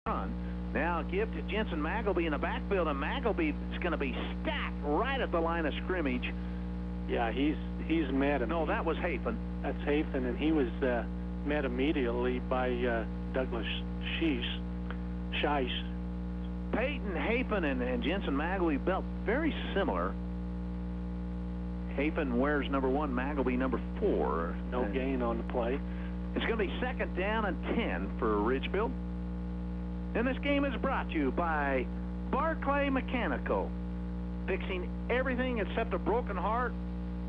Speaker 5: run. Now give to Jensen Magleby in the backfield, and Magleby is going to be stacked right at the line of scrimmage.
Speaker 6: Yeah, he's met him.
Speaker 5: No, that was Hafen.
Speaker 6: That's Hafen, and he was met immediately by Douglas Scheiss.
Speaker 5: Peyton Hafen and Jensen Magleby built very similar. Hafen wears number 1, Magleby number 4.
Speaker 6: No gain on the play.
Speaker 5: It's going to be second down and 10 for Richfield. And this game is brought to you by Barclay Mechanical, fixing everything except a broken heart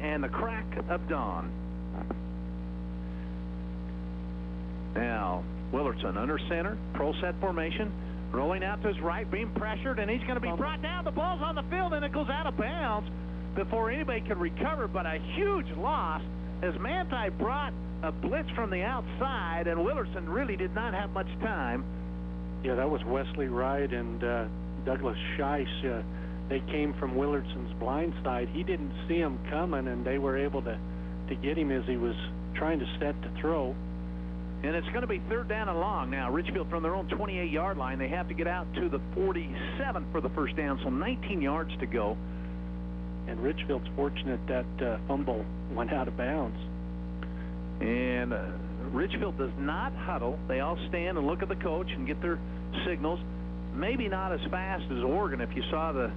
Speaker 5: and the crack of dawn. Now, Willerson under center, pro set formation, rolling out to his right, being pressured, and he's going to be brought down. The ball's on the field, and it goes out of bounds before anybody can recover, but a huge loss as Manti brought a blitz from the outside, and Willerson really did not have much time.
Speaker 6: Yeah, that was Wesley Wright and Douglas Scheiss. They came from Willerson's blind side. He didn't see him coming, and they were able to get him as he was trying to set to throw.
Speaker 5: And it's going to be third down and long. Now, Richfield from their own 28-yard line, they have to get out to the 47 for the first down, so 19 yards to go.
Speaker 6: And Richfield's fortunate that fumble went out of bounds.
Speaker 5: And Richfield does not huddle. They all stand and look at the coach and get their signals. Maybe not as fast as Oregon, if you saw the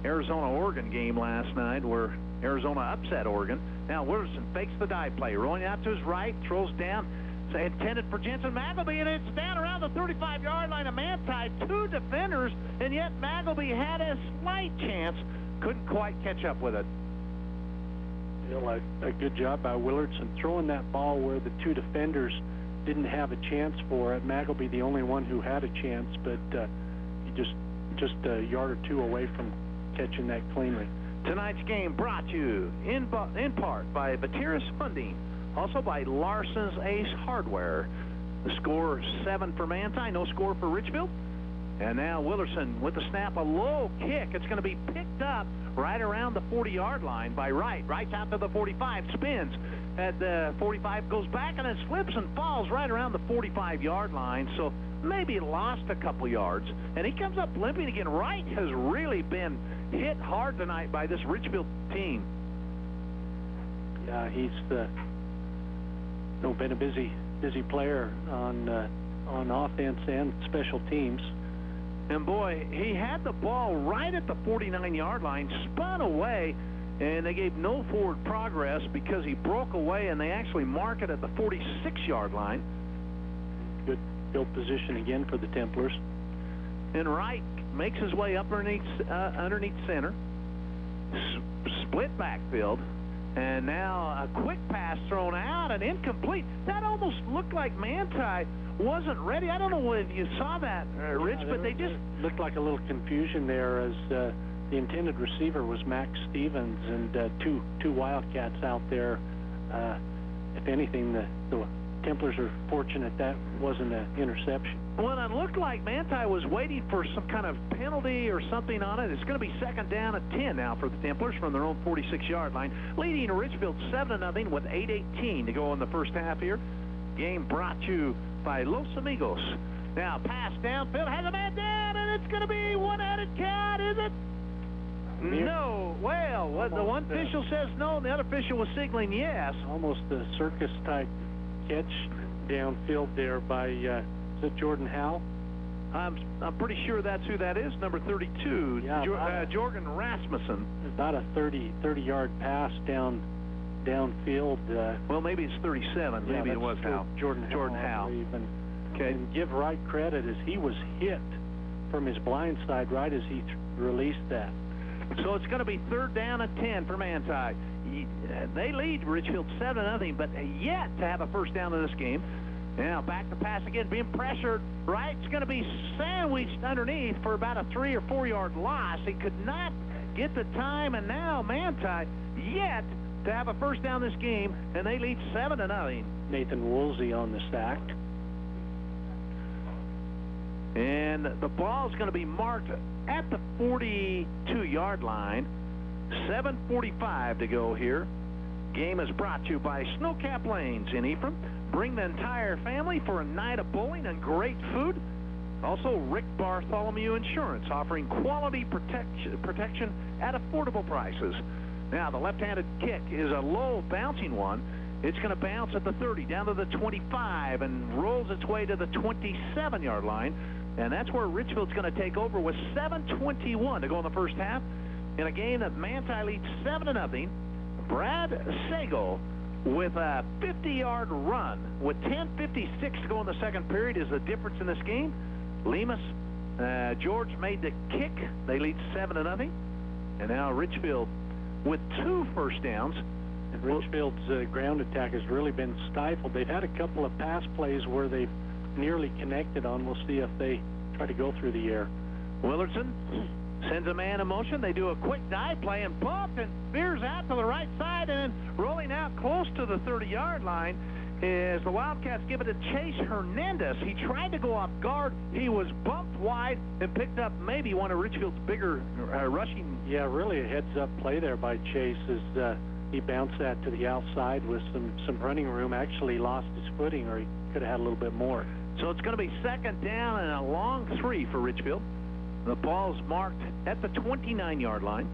Speaker 5: Arizona-Oregon game last night where Arizona upset Oregon. Now Willerson fakes the dive play, rolling out to his right, throws down. It's intended for Jensen Magleby, and it's down around the 35-yard line of Manti. 2 defenders, and yet Magleby had a slight chance. Couldn't quite catch up with it.
Speaker 6: You know, a good job by Willerson throwing that ball where the 2 defenders didn't have a chance for it. Magleby the only one who had a chance, but he just a yard or 2 away from catching that cleanly.
Speaker 5: Tonight's game brought to you in part by Vatiris Funding, also by Larson's Ace Hardware. The score 7 for Manti, no score for Richfield. And now Willerson with the snap, a low kick. It's going to be picked up right around the 40-yard line by Wright. Wright's out to the 45, spins at the 45, goes back, and then slips and falls right around the 45-yard line. So maybe lost a couple yards. And he comes up limping again. Wright has really been hit hard tonight by this Richfield team.
Speaker 6: Yeah, he's been a busy player on offense and special teams.
Speaker 5: And boy, he had the ball right at the 49-yard line, spun away, and they gave no forward progress because he broke away, and they actually mark it at the 46-yard line.
Speaker 6: Good field position again for the Templars.
Speaker 5: And Wright makes his way up underneath center, split backfield, and now a quick pass thrown out and incomplete. That almost looked like Manti wasn't ready. I don't know if you saw that, Rich, but they just
Speaker 6: looked like a little confusion there as the intended receiver was Max Stevens and two Wildcats out there. If anything, the Templars are fortunate that wasn't an interception.
Speaker 5: Well, it looked like Manti was waiting for some kind of penalty or something on it. It's going to be second down at 10 now for the Templars from their own 46-yard line, leading Richfield 7-0 with 8:18 to go in the first half here. Game brought to you by Los Amigos. Now pass downfield, has a man down, and it's going to be one-handed count, is it? No. Well, the one official says no, and the other official was signaling yes.
Speaker 6: Almost a circus-type catch downfield there by Is it Jordan Howe?
Speaker 5: I'm pretty sure that's who that is, number 32,
Speaker 6: Yeah,
Speaker 5: Jorgen Rasmussen.
Speaker 6: About a 30-yard pass downfield.
Speaker 5: Well, maybe it's 37.
Speaker 6: Yeah,
Speaker 5: maybe it was Howe.
Speaker 6: Jordan Howe.
Speaker 5: Okay.
Speaker 6: And give Wright credit as he was hit from his blind side right as he released that.
Speaker 5: So it's going to be 3rd down and 10 for Manti. They lead Richfield 7-0, but yet to have a first down in this game. Now back to pass again, being pressured. Wright's going to be sandwiched underneath for about a 3 or 4 yard loss. He could not get the time, and now Manti yet to have a first down this game, and they lead 7-0.
Speaker 6: Nathan Woolsey on the sack.
Speaker 5: And the ball is going to be marked at the 42-yard line. 7:45 to go here. Game is brought to you by Snowcap Lanes in Ephraim. Bring the entire family for a night of bowling and great food. Also, Rick Bartholomew Insurance, offering quality protection at affordable prices. Now, the left-handed kick is a low bouncing one. It's going to bounce at the 30, down to the 25, and rolls its way to the 27-yard line. And that's where Richfield's going to take over with 7:21 to go in the first half. In a game that Manti leads 7-0, Brad Sago with a 50-yard run with 10:56 to go in the second period is the difference in this game. Lemus George made the kick. They lead 7-0. And now Richfield with 2 first downs.
Speaker 6: And Richfield's ground attack has really been stifled. They've had a couple of pass plays where they've nearly connected on. We'll see if they try to go through the air.
Speaker 5: Willardson sends a man in motion. They do a quick dive play and bumped and veers out to the right side, and then rolling out close to the 30-yard line is the Wildcats give it to Chase Hernandez. He tried to go off guard. He was bumped wide and picked up maybe one of Richfield's bigger rushing.
Speaker 6: Yeah, really a heads-up play there by Chase as he bounced that to the outside with some running room. Actually lost his footing, or he could have had a little bit more.
Speaker 5: So it's going to be 2nd down and a long 3 for Richfield. The ball's marked at the 29-yard line.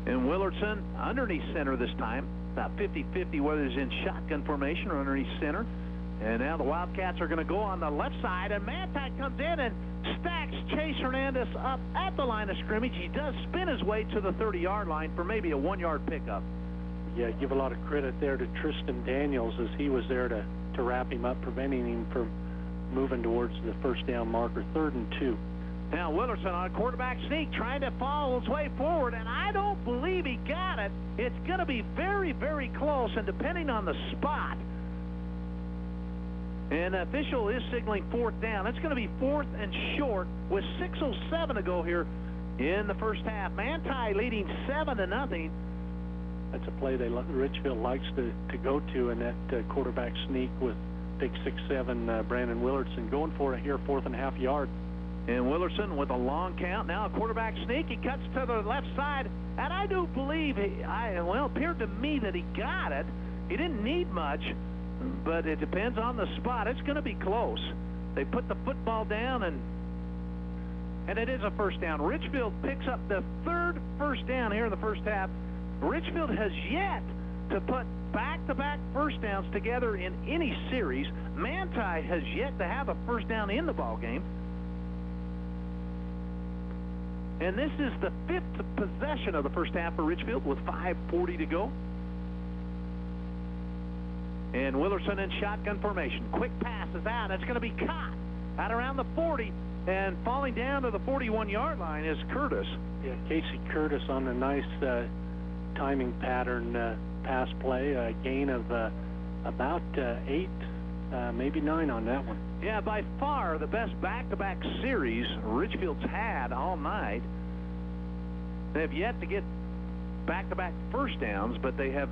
Speaker 5: And Willardson underneath center this time. About 50-50 whether he's in shotgun formation or underneath center. And now the Wildcats are going to go on the left side, and Manti comes in and stacks Chase Hernandez up at the line of scrimmage. He does spin his way to the 30-yard line for maybe a 1-yard pickup.
Speaker 6: Yeah, give a lot of credit there to Tristan Daniels as he was there to wrap him up, preventing him from moving towards the first down marker, 3rd and 2.
Speaker 5: Now Willardson on a quarterback sneak, trying to follow his way forward, and I don't believe he got it. It's going to be very, very close, and depending on the spot. And the official is signaling 4th down. It's going to be 4th and short with 6:07 to go here in the first half. Manti leading 7-0.
Speaker 6: That's a play Richfield likes to go to, in that quarterback sneak with big 6'7" Brandon Willardson going for it here, 4th and a half yard.
Speaker 5: And Willardson with a long count. Now a quarterback sneak. He cuts to the left side. And I do believe, it appeared to me that he got it. He didn't need much, but it depends on the spot. It's going to be close. They put the football down, and it is a first down. Richfield picks up the 3rd first down here in the first half. Richfield has yet to put back-to-back first downs together in any series. Manti has yet to have a first down in the ball game. And this is the 5th possession of the first half for Richfield with 5:40 to go. And Willardson in shotgun formation. Quick pass is out. It's going to be caught out around the 40. And falling down to the 41-yard line is Curtis.
Speaker 6: Yeah, Casey Curtis on a nice timing pattern pass play. A gain of about 8, maybe 9 on that one.
Speaker 5: Yeah, by far the best back-to-back series Richfield's had all night. They have yet to get back-to-back first downs, but they have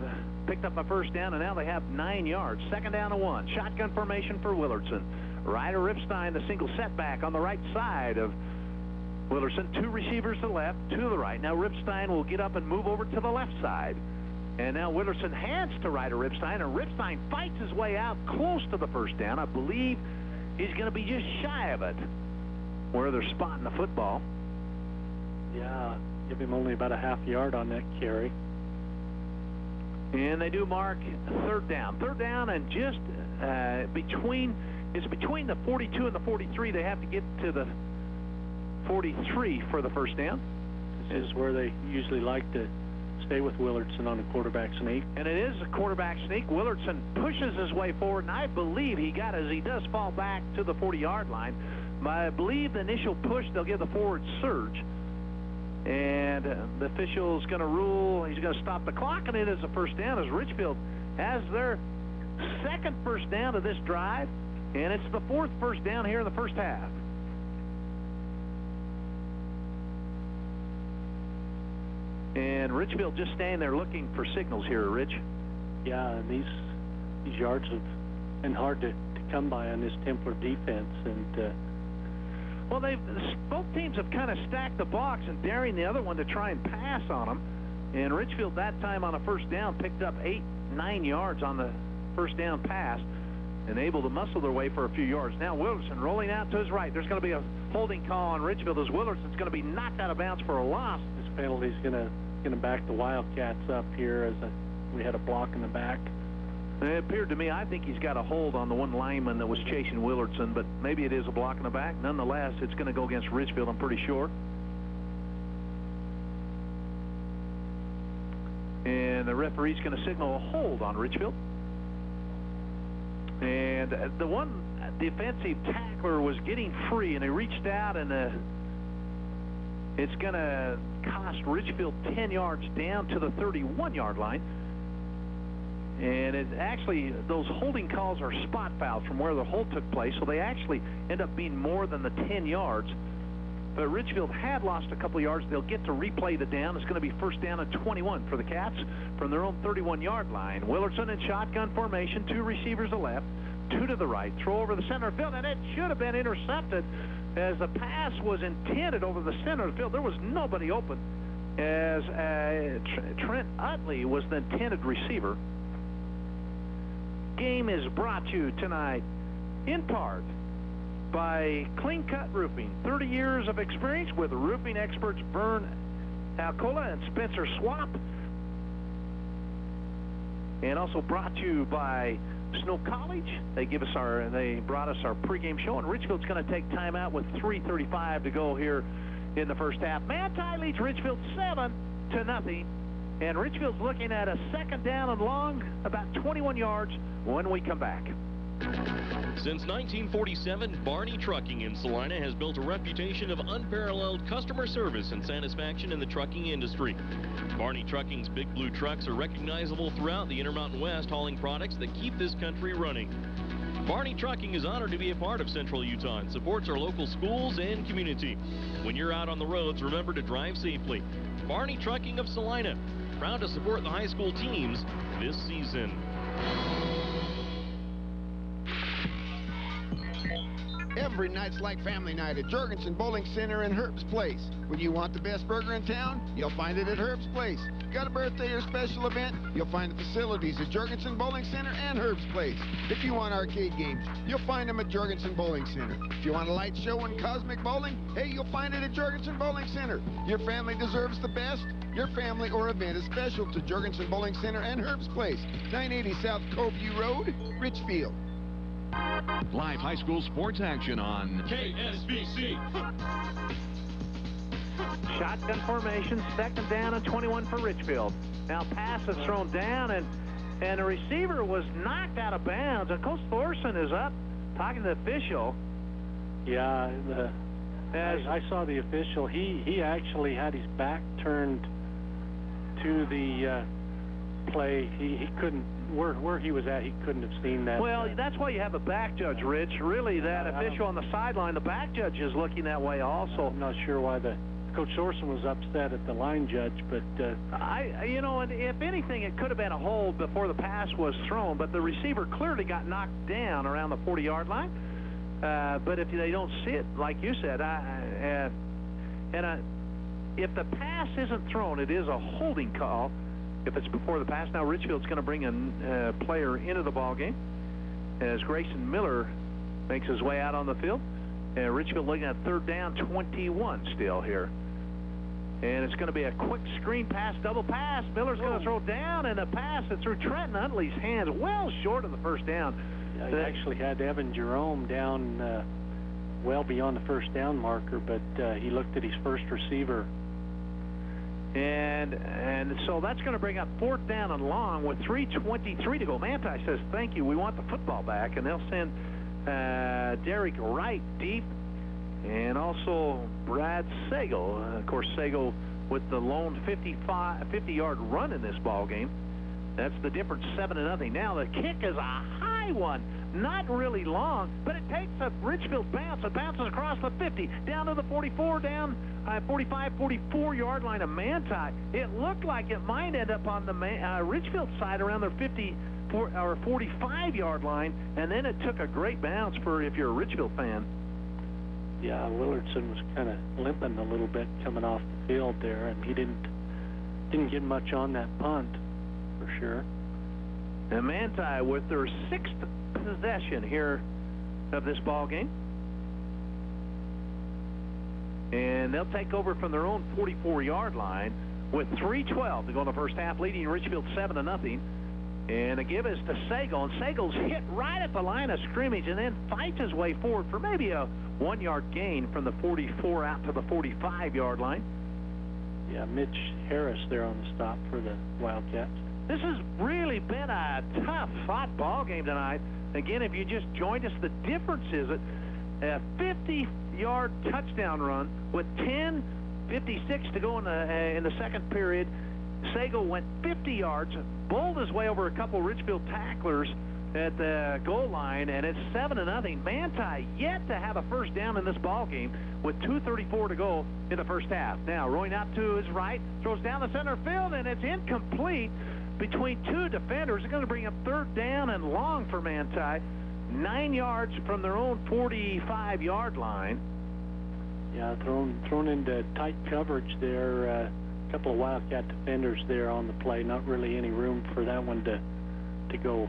Speaker 5: picked up a first down, and now they have 9 yards. 2nd down and 1. Shotgun formation for Willardson. Ryder Ripstein, the single setback on the right side of Willardson. 2 receivers to the left, 2 to the right. Now Ripstein will get up and move over to the left side. And now Willardson hands to Ryder Ripstein, and Ripstein fights his way out close to the first down. I believe he's going to be just shy of it where they're spotting the football.
Speaker 6: Yeah, give him only about a half yard on that carry.
Speaker 5: And they do mark 3rd down. 3rd down and just between It's between the 42 and the 43. They have to get to the 43 for the first down.
Speaker 6: This is where they usually like to stay with Willardson on the quarterback sneak.
Speaker 5: And it is a quarterback sneak. Willardson pushes his way forward, and I believe he does fall back to the 40-yard line. I believe the initial push, they'll give the forward surge. And the official's going to rule, he's going to stop the clock, and it is a first down as Richfield has their second first down of this drive, and it's the fourth first down here in the first half. And Richfield just standing there looking for signals here, Rich.
Speaker 6: Yeah, and these yards have been hard to come by on this Templar defense. And
Speaker 5: well, both teams have kind of stacked the box and daring the other one to try and pass on them. And Richfield that time on a first down picked up 8-9 yards on the first down pass and able to muscle their way for a few yards. Now Willardson rolling out to his right. There's going to be a holding call on Richfield as Willardson's going to be knocked out of bounds for a loss.
Speaker 6: This penalty's going to back the Wildcats up here as we had a block in the back.
Speaker 5: It appeared to me, I think he's got a hold on the one lineman that was chasing Willardson, but maybe it is a block in the back. Nonetheless, it's going to go against Richfield, I'm pretty sure. And the referee's going to signal a hold on Richfield. And the one defensive tackler was getting free, and he reached out, and it's going to cost Richfield 10 yards down to the 31-yard line. And it actually, those holding calls are spot fouls from where the hold took place, so they actually end up being more than the 10 yards. But Richfield had lost a couple yards. They'll get to replay the down. It's going to be first down at 21 for the Cats from their own 31-yard line. Willardson in shotgun formation, 2 receivers to the left, 2 to the right. Throw over the center field, and it should have been intercepted as the pass was intended over the center of the field. There was nobody open as Trent Utley was the intended receiver. Game is brought to you tonight in part by Clean Cut Roofing. 30 years of experience with roofing experts Vern Alcola and Spencer Swap. And also brought to you by Snow College. They brought us our pregame show, and Richfield's going to take time out with 3:35 to go here in the first half. Manti leads Richfield 7-0, and Richfield's looking at a second down and long, about 21 yards when we come back.
Speaker 11: Since 1947, Barney Trucking in Salina has built a reputation of unparalleled customer service and satisfaction in the trucking industry. Barney Trucking's Big Blue trucks are recognizable throughout the Intermountain West, hauling products that keep this country running. Barney Trucking is honored to be a part of Central Utah and supports our local schools and community. When you're out on the roads, remember to drive safely. Barney Trucking of Salina, proud to support the high school teams this season.
Speaker 4: Every night's like family night at Jorgensen Bowling Center in Herb's Place. When you want the best burger in town, you'll find it at Herb's Place. Got a birthday or special event, you'll find the facilities at Jorgensen Bowling Center and Herb's Place. If you want arcade games, you'll find them at Jorgensen Bowling Center. If you want a light show and cosmic bowling, hey, you'll find it at Jorgensen Bowling Center. Your family deserves the best. Your family or event is special to Jorgensen Bowling Center and Herb's Place, 980 South Coveview Road, Richfield.
Speaker 3: Live high school sports action on
Speaker 11: KSBC.
Speaker 5: Shotgun formation, second down and 21 for Richfield. Now pass is thrown down, and the receiver was knocked out of bounds. And Coach Thorson is up talking to the official.
Speaker 6: Yeah, I saw the official. He actually had his back turned to the play. He couldn't, where he was at, he couldn't have seen that.
Speaker 5: Well, that's why you have a back judge, Rich. Really, that official on the sideline, the back judge is looking that way also.
Speaker 6: I'm not sure why Coach Thorson was upset at the line judge, but
Speaker 5: and if anything, it could have been a hold before the pass was thrown, but the receiver clearly got knocked down around the 40-yard line. But if they don't see it, like you said, if the pass isn't thrown, it is a holding call. If it's before the pass, now Richfield's going to bring a player into the ball game as Grayson Miller makes his way out on the field. And Richfield looking at third down, 21 still here. And it's going to be a quick screen pass, double pass. Miller's going to throw down, and the pass is through Trenton Utley's hands, well short of the first down.
Speaker 6: Yeah, he actually had Evan Jerome down well beyond the first down marker, but he looked at his first receiver.
Speaker 5: And so that's going to bring up 4th down and long with 3:23 to go. Manti says, thank you, we want the football back. And they'll send Derek Wright deep, and also Brad Sago. Of course, Sago with the lone 50-yard run in this ball game. That's the difference, 7-0. Now the kick is a high one, not really long, but it takes a Richfield bounce. It bounces across the 50, down to the 44, down 45, 44-yard line of Manti. It looked like it might end up on the Richfield side around their 45-yard line, and then it took a great bounce for if you're a Richfield fan.
Speaker 6: Yeah, Willardson was kind of limping a little bit coming off the field there, and he didn't get much on that punt, for sure.
Speaker 5: And Manti with their 6th possession here of this ball game. And they'll take over from their own 44-yard line with 3:12 to go in the first half, leading Richfield 7-0. And the give is to Sago, and Sago's hit right at the line of scrimmage and then fights his way forward for maybe a 1-yard gain from the 44 out to the 45-yard line.
Speaker 6: Yeah, Mitch Harris there on the stop for the Wildcats.
Speaker 5: This has really been a tough, hot ball game tonight. Again, if you just joined us, the difference is a 50-yard touchdown run with 10:56 to go in the second period. Sago went 50 yards, bowled his way over a couple Richfield tacklers at the goal line, and it's 7-0. Manti yet to have a first down in this ball game with 2:34 to go in the first half. Now, rolling out to his right, throws down the center field, and it's incomplete between two defenders. It's going to bring up 3rd down and long for Manti, 9 yards from their own 45-yard line.
Speaker 6: Yeah, thrown into tight coverage there. A couple of Wildcat defenders there on the play. Not really any room for that one to go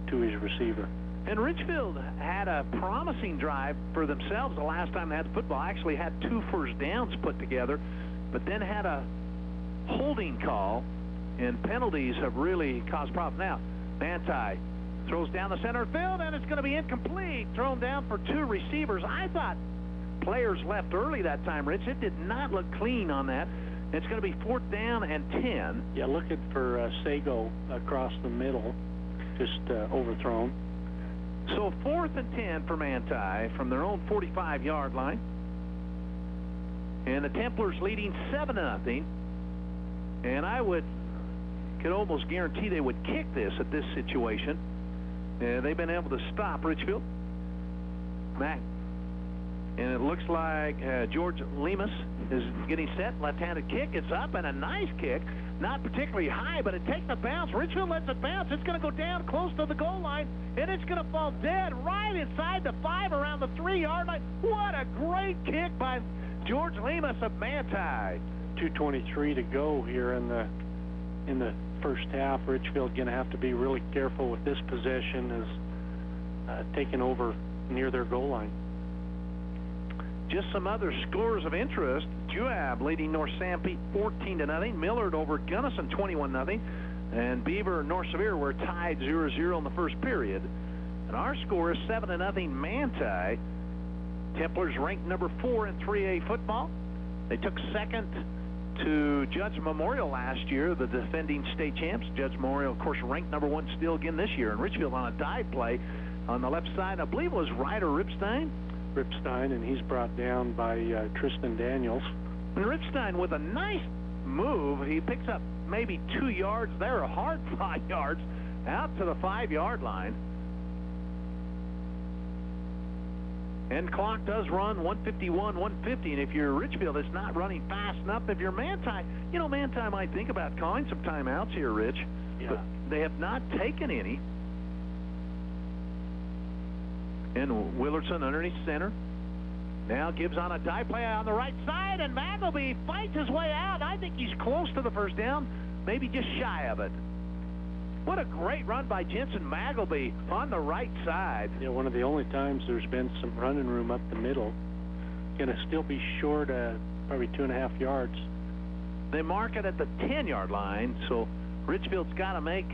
Speaker 6: to his receiver.
Speaker 5: And Richfield had a promising drive for themselves the last time they had the football. Actually had 2 first downs put together, but then had a holding call, and penalties have really caused problems. Now, Manti throws down the center field, and it's going to be incomplete. Thrown down for 2 receivers. I thought players left early that time, Rich. It did not look clean on that. It's going to be 4th down and 10.
Speaker 6: Yeah, looking for Sago across the middle, just overthrown.
Speaker 5: So 4th and 10 for Manti from their own 45-yard line. And the Templars leading 7-0. And I could almost guarantee they would kick this at this situation. They've been able to stop Richfield. And it looks like George Lemus is getting set. Left-handed kick. It's up, and a nice kick. Not particularly high, but it takes a bounce. Richfield lets it bounce. It's going to go down close to the goal line, and it's going to fall dead right inside the 5 around the 3-yard line. What a great kick by George Lemus of Manti.
Speaker 6: 2:23 to go here in the first half. Richfield going to have to be really careful with this possession as taking over near their goal line.
Speaker 5: Just some other scores of interest. Juab leading North Sanpete 14-0. Millard over Gunnison 21-0. And Beaver and North Sevier were tied 0-0 in the first period. And our score is 7-0 Manti. Templars ranked number 4 in 3A football. They took second to Judge Memorial last year, the defending state champs. Judge Memorial, of course, ranked number 1 still again this year. And Richfield on a dive play on the left side, I believe it was Ryder Ripstein,
Speaker 6: and he's brought down by Tristan Daniels.
Speaker 5: And Ripstein with a nice move. He picks up maybe 2 yards there, a hard 5 yards, out to the 5-yard line. And clock does run 151, 150, and if you're Richfield, it's not running fast enough. If you're Manti, Manti might think about calling some timeouts here, Rich.
Speaker 6: Yeah.
Speaker 5: But they have not taken any. And Willardson underneath center. Now Gibbs on a dive play on the right side, and Magleby fights his way out. I think he's close to the first down, maybe just shy of it. What a great run by Jensen Magleby on the right side.
Speaker 6: Yeah, one of the only times there's been some running room up the middle. Going to still be short probably 2.5 yards.
Speaker 5: They mark it at the 10-yard line, so Richfield's got to make,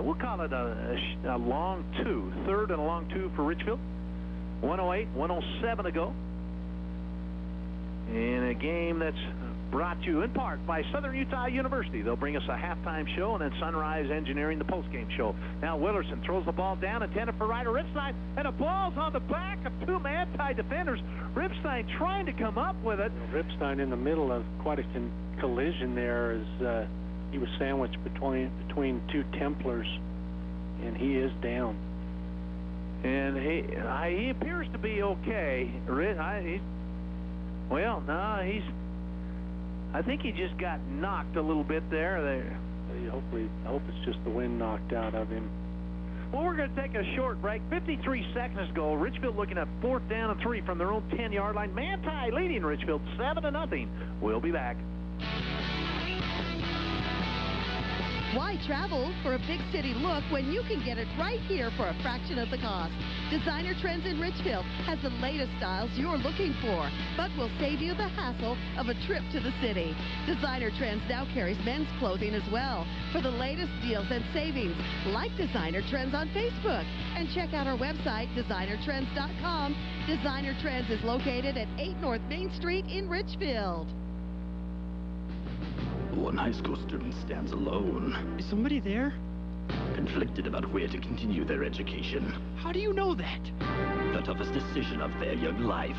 Speaker 5: we'll call it a long two. Third and a long two for Richfield. 1:08, 1:07 to go. In a game that's brought to you in part by Southern Utah University. They'll bring us a halftime show, and then Sunrise Engineering, the postgame show. Now Willerson throws the ball down, intended for Ryder Ripstein, and the ball's on the back of two Manti defenders. Ripstein trying to come up with it.
Speaker 6: Ripstein in the middle of quite a collision there as he was sandwiched between two Templars, and he is down.
Speaker 5: And he appears to be okay. I think he just got knocked a little bit there.
Speaker 6: I hope it's just the wind knocked out of him.
Speaker 5: Well, we're going to take a short break. 53 seconds to go. Richfield looking at 4th down and 3 from their own 10-yard line. Manti leading Richfield 7-0. We'll be back.
Speaker 7: Why travel for a big city look when you can get it right here for a fraction of the cost? Designer Trends in Richfield has the latest styles you're looking for, but will save you the hassle of a trip to the city. Designer Trends now carries men's clothing as well. For the latest deals and savings, like Designer Trends on Facebook, and check out our website, designertrends.com. Designer Trends is located at 8 North Main Street in Richfield.
Speaker 12: One high school student stands alone.
Speaker 13: Is somebody there?
Speaker 12: Conflicted about where to continue their education.
Speaker 13: How do you know that?
Speaker 12: The toughest decision of their young life.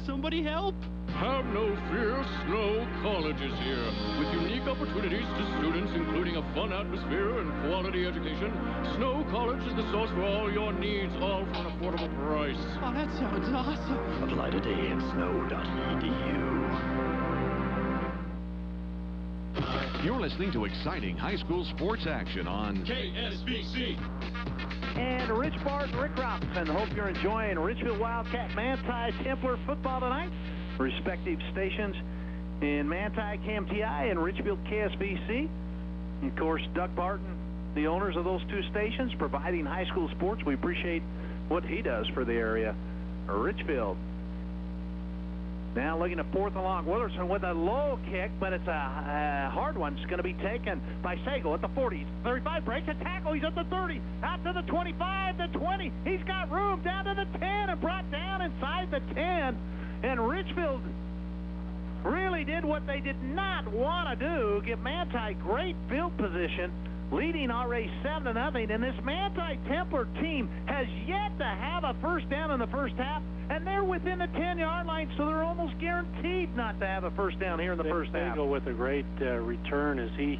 Speaker 13: Somebody help!
Speaker 14: Have no fear, Snow College is here. With unique opportunities to students, including a fun atmosphere and quality education, Snow College is the source for all your needs, all for an affordable price.
Speaker 13: Oh, that sounds awesome.
Speaker 12: Apply today at snow.edu.
Speaker 3: You're listening to exciting high school sports action on
Speaker 11: KSBC.
Speaker 5: And Rich Barton, Rick Robinson. Hope you're enjoying Richfield Wildcat Manti Templar football tonight. Respective stations in Manti KMTI and Richfield KSBC. And of course, Doug Barton, the owners of those two stations, providing high school sports. We appreciate what he does for the area. Richfield. Now looking at 4th and long. Willerson with a low kick, but it's a hard one. It's going to be taken by Sago at the 40. 35, breaks a tackle. He's at the 30. Out to the 25, the 20. He's got room down to the 10 and brought down inside the 10. And Richfield really did what they did not want to do. Give Manti great field position, leading already 7-0. And this Manti Templar team has yet to have a first down in the first half. And they're within the 10-yard line, so they're almost guaranteed not to have a first down here in the first half.
Speaker 6: They go with a great return as he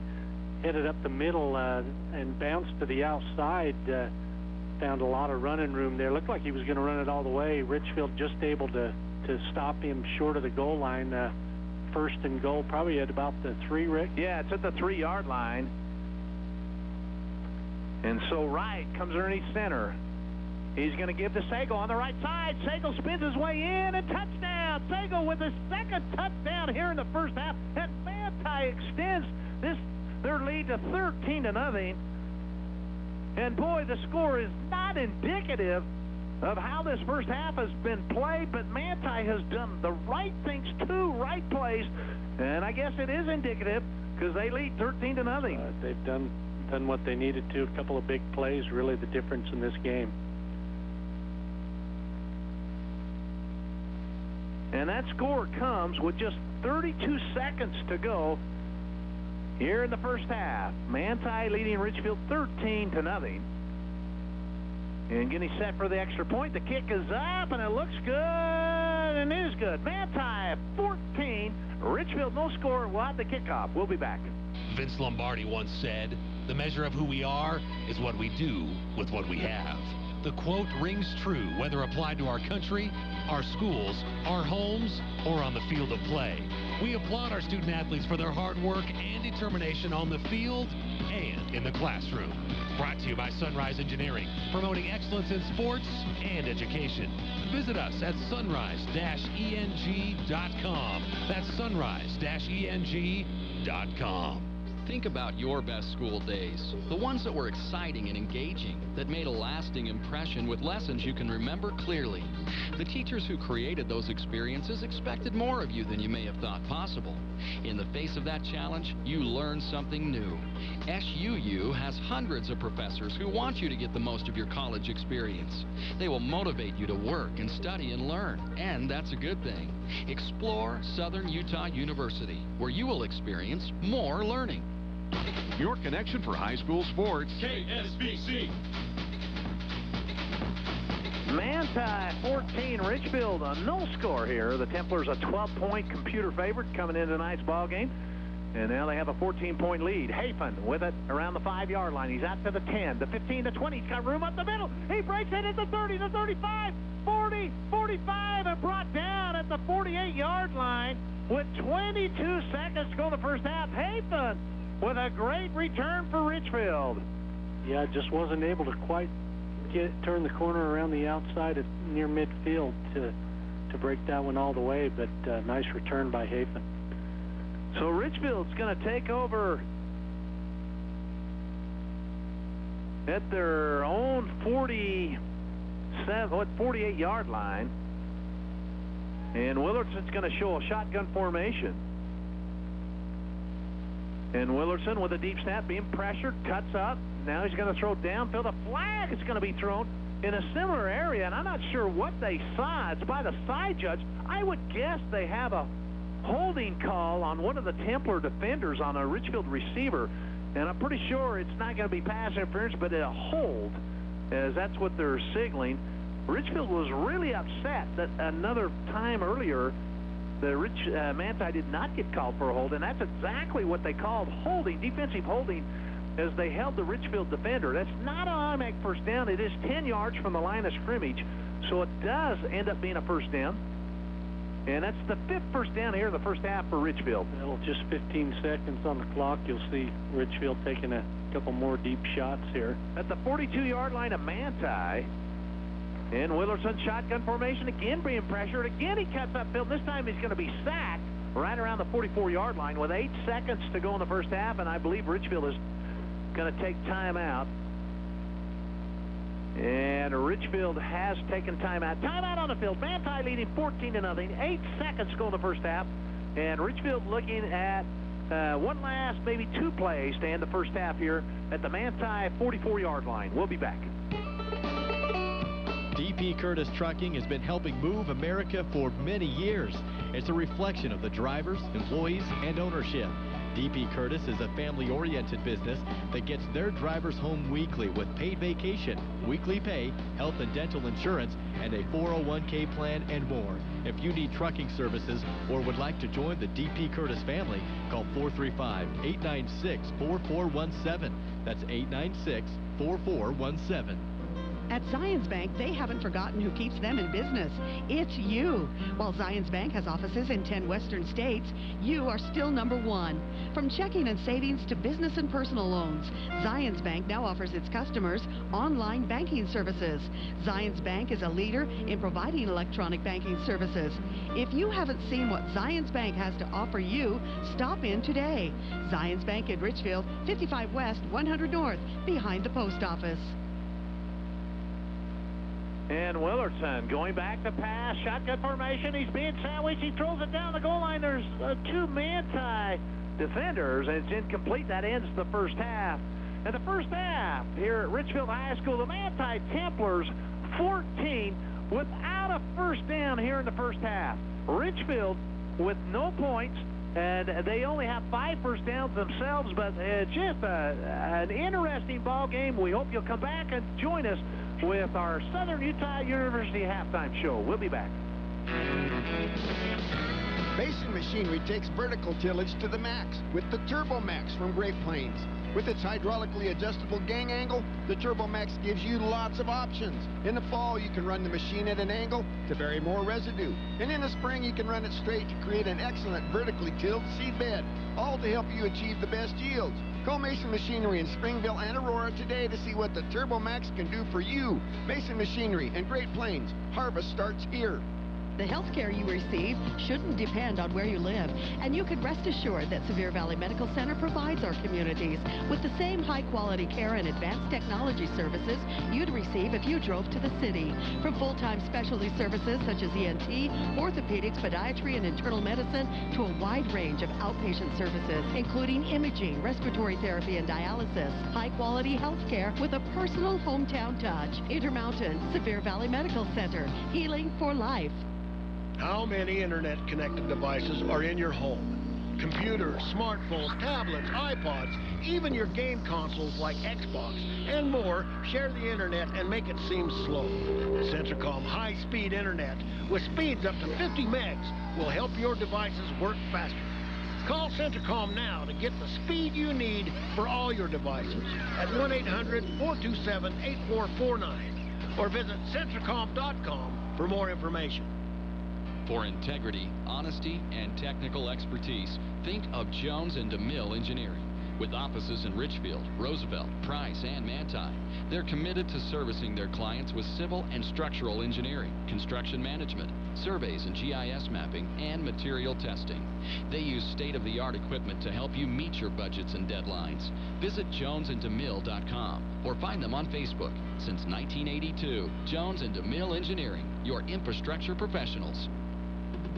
Speaker 6: headed up the middle and bounced to the outside. Found a lot of running room there. Looked like he was going to run it all the way. Richfield just able to stop him short of the goal line. First and goal, probably at about the 3, Rick?
Speaker 5: Yeah, it's at the 3-yard line. And so Wright comes underneath center. He's going to give to Sago on the right side. Sago spins his way in and touchdown. Sago with his second touchdown here in the first half. And Manti extends their lead to 13-0. And boy, the score is not indicative of how this first half has been played, but Manti has done the right things, 2 right plays, and I guess it is indicative because they lead 13-0.
Speaker 6: They've done what they needed to. A couple of big plays, really the difference in this game.
Speaker 5: And that score comes with just 32 seconds to go here in the first half. Manti leading Richfield 13-0. And getting set for the extra point. The kick is up, and it looks good, and it is good. Manti 14, Richfield no score. We'll have the kickoff. We'll be back.
Speaker 15: Vince Lombardi once said, "The measure of who we are is what we do with what we have." The quote rings true whether applied to our country, our schools, our homes, or on the field of play. We applaud our student athletes for their hard work and determination on the field and in the classroom. Brought to you by Sunrise Engineering, promoting excellence in sports and education. Visit us at sunrise-eng.com. That's sunrise-eng.com.
Speaker 1: Think about your best school days, the ones that were exciting and engaging, that made a lasting impression with lessons you can remember clearly. The teachers who created those experiences expected more of you than you may have thought possible. In the face of that challenge, you learned something new. SUU has hundreds of professors who want you to get the most of your college experience. They will motivate you to work and study and learn, and that's a good thing. Explore Southern Utah University, where you will experience more learning.
Speaker 3: Your connection for high school sports.
Speaker 11: KSBC.
Speaker 5: Manti 14, Richfield, a no score here. The Templars a 12-point computer favorite coming into tonight's ball game. And now they have a 14-point lead. Hafen with it around the 5-yard line. He's out to the 10, the 15, the 20. He's got room up the middle. He breaks it at the 30, the 35, 40, 45, and brought down at the 48-yard line with 22 seconds to go in the first half. Hafen with a great return for Richfield.
Speaker 6: Yeah, just wasn't able to quite turn the corner around the outside at near midfield to break that one all the way, but nice return by Hafen.
Speaker 5: So Richfield's going to take over at their own 48-yard line, and Willardson's going to show a shotgun formation. And Willardson with a deep snap, being pressured, cuts up. Now he's going to throw downfield. A flag is going to be thrown in a similar area, and I'm not sure what they saw. It's by the side judge. I would guess they have a holding call on one of the Templar defenders on a Richfield receiver, and I'm pretty sure it's not going to be pass interference, but a hold, as that's what they're signaling. Richfield was really upset that another time earlier the Manti did not get called for a hold, and that's exactly what they called holding, defensive holding, as they held the Richfield defender. That's not an automatic first down. It is 10 yards from the line of scrimmage, so it does end up being a first down. And that's the 5th first down here in the first half for Richfield.
Speaker 6: Well, just 15 seconds on the clock. You'll see Richfield taking a couple more deep shots here.
Speaker 5: At the 42-yard line of Manti. And Willardson shotgun formation, again being pressured. Again, he cuts upfield. This time he's going to be sacked right around the 44-yard line with 8 seconds to go in the first half, and I believe Richfield is going to take time out. And Richfield has taken timeout. Timeout on the field. Manti leading 14-0. 8 seconds to go in the first half. And Richfield looking at one last, maybe 2 plays to end the first half here at the Manti 44-yard line. We'll be back.
Speaker 2: DP Curtis Trucking has been helping move America for many years. It's a reflection of the drivers, employees, and ownership. DP Curtis is a family-oriented business that gets their drivers home weekly with paid vacation, weekly pay, health and dental insurance, and a 401k plan and more. If you need trucking services or would like to join the DP Curtis family, call 435-896-4417. That's 896-4417.
Speaker 7: At Zions Bank, they haven't forgotten who keeps them in business. It's you. While Zions Bank has offices in 10 western states, you are still number 1. From checking and savings to business and personal loans, Zions Bank now offers its customers online banking services. Zions Bank is a leader in providing electronic banking services. If you haven't seen what Zions Bank has to offer you, stop in today. Zions Bank in Richfield, 55 West, 100 North, behind the post office.
Speaker 5: And Willardson going back to pass, shotgun formation. He's being sandwiched. He throws it down the goal line. There's 2 Manti defenders, and it's incomplete. That ends the first half. And the first half here at Richfield High School, the Manti Templars 14 without a first down here in the first half. Richfield with no points, and they only have 5 first downs themselves, but just an interesting ball game. We hope you'll come back and join us with our Southern Utah University halftime show. We'll be back.
Speaker 4: Mason Machinery takes vertical tillage to the max with the Turbo Max from Great Plains. With its hydraulically adjustable gang angle, the Turbo Max gives you lots of options. In the fall, you can run the machine at an angle to bury more residue. And in the spring, you can run it straight to create an excellent vertically tilled seed bed, all to help you achieve the best yields. Call Mason Machinery in Springville and Aurora today to see what the Turbo Max can do for you. Mason Machinery and Great Plains. Harvest starts here.
Speaker 7: The health care you receive shouldn't depend on where you live, and you can rest assured that Sevier Valley Medical Center provides our communities with the same high-quality care and advanced technology services you'd receive if you drove to the city. From full-time specialty services such as ENT, orthopedics, podiatry, and internal medicine to a wide range of outpatient services, including imaging, respiratory therapy, and dialysis. High-quality health care with a personal hometown touch. Intermountain Sevier Valley Medical Center. Healing for life.
Speaker 8: How many internet-connected devices are in your home? Computers, smartphones, tablets, iPods, even your game consoles like Xbox and more share the internet and make it seem slow. Centricom high-speed internet with speeds up to 50 megs will help your devices work faster. Call Centricom now to get the speed you need for all your devices at 1-800-427-8449 or visit Centricom.com for more information.
Speaker 1: For integrity, honesty, and technical expertise, think of Jones & DeMille Engineering. With offices in Richfield, Roosevelt, Price, and Manti, they're committed to servicing their clients with civil and structural engineering, construction management, surveys and GIS mapping, and material testing. They use state-of-the-art equipment to help you meet your budgets and deadlines. Visit jonesandemille.com or find them on Facebook. Since 1982, Jones & DeMille Engineering, your infrastructure professionals.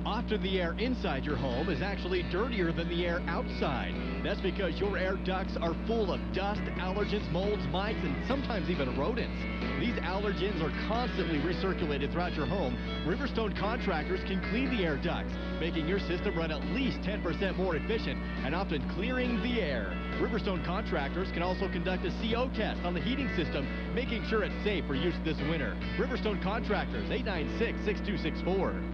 Speaker 2: Often the air inside your home is actually dirtier than the air outside. That's because your air ducts are full of dust, allergens, molds, mites, and sometimes even rodents. These allergens are constantly recirculated throughout your home. Riverstone contractors can clean the air ducts, making your system run at least 10% more efficient and often clearing the air. Riverstone contractors can also conduct a CO test on the heating system, making sure it's safe for use this winter. Riverstone Contractors, 896-6264.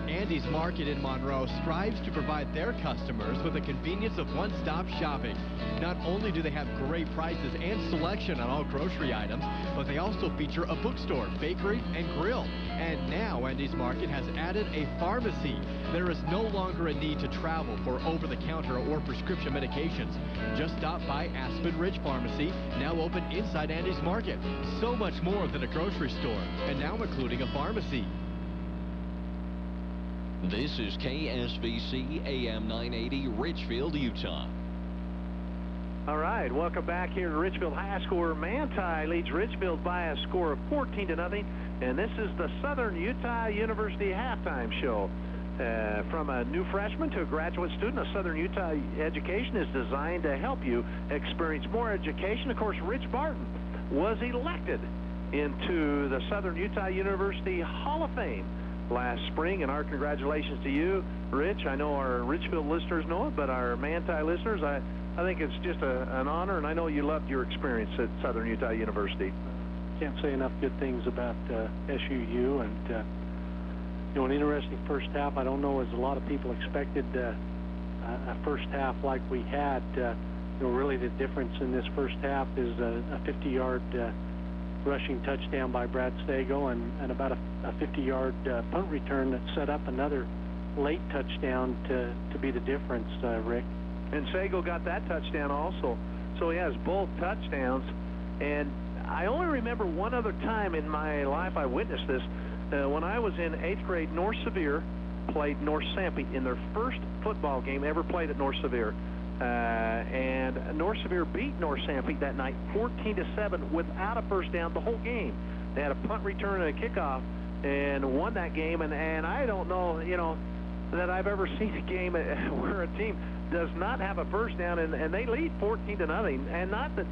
Speaker 2: Andy's Market in Monroe strives to provide their customers with the convenience of one-stop shopping. Not only do they have great prices and selection on all grocery items, but they also feature a bookstore, bakery, and grill. And now Andy's Market has added a pharmacy. There is no longer a need to travel for over-the-counter or prescription medications. Just stop by Aspen Ridge Pharmacy, now open inside Andy's Market. So much more than a grocery store, and now including a pharmacy.
Speaker 16: This is KSVC AM 980, Richfield, Utah.
Speaker 5: All right, welcome back here to Richfield High School, where Manti leads Richfield by a score of 14-0, and this is the Southern Utah University halftime show. From a new freshman to a graduate student, a Southern Utah education is designed to help you experience more education. Of course, Rich Barton was elected into the Southern Utah University Hall of Fame last spring, and our congratulations to you, Rich. I know our Richfield listeners know it, but our Manti listeners, I think it's just an honor, and I know you loved your experience at Southern Utah University.
Speaker 6: Can't say enough good things about SUU, and you know, an interesting first half. I don't know as a lot of people expected a first half like we had. You know, really the difference in this first half is a 50-yard rushing touchdown by Brad Stagel and about a 50-yard punt return that set up another late touchdown to be the difference, Rick.
Speaker 5: And Stagel got that touchdown also. So he has both touchdowns. And I only remember one other time in my life I witnessed this. When I was in 8th grade, North Sevier played North Sanpete in their first football game ever played at North Sevier. And North Sevier beat North Sanpete that night 14-7 without a first down the whole game. They had a punt return and a kickoff and won that game. And I don't know, you know, that I've ever seen a game where a team does not have a first down and they lead 14-0. And not that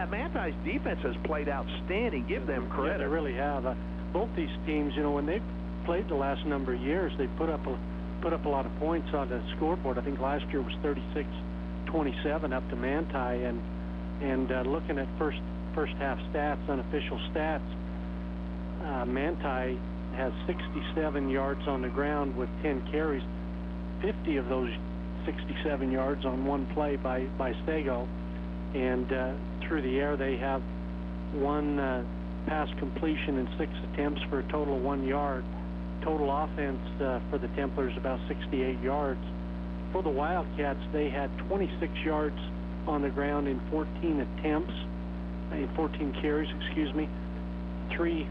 Speaker 5: Manti's defense has played outstanding. Give them credit.
Speaker 6: Yeah, they really have. Both these teams, you know, when they've played the last number of years, they put up a lot of points on the scoreboard. I think last year was 36-27 up to Manti, and looking at first half stats, unofficial stats, Manti has 67 yards on the ground with 10 carries, 50 of those 67 yards on one play by Stagel, and through the air they have one pass completion in 6 attempts for a total of 1 yard. Total offense for the Templars about 68 yards. For the Wildcats, they had 26 yards on the ground in 14 attempts, in 14 carries, 3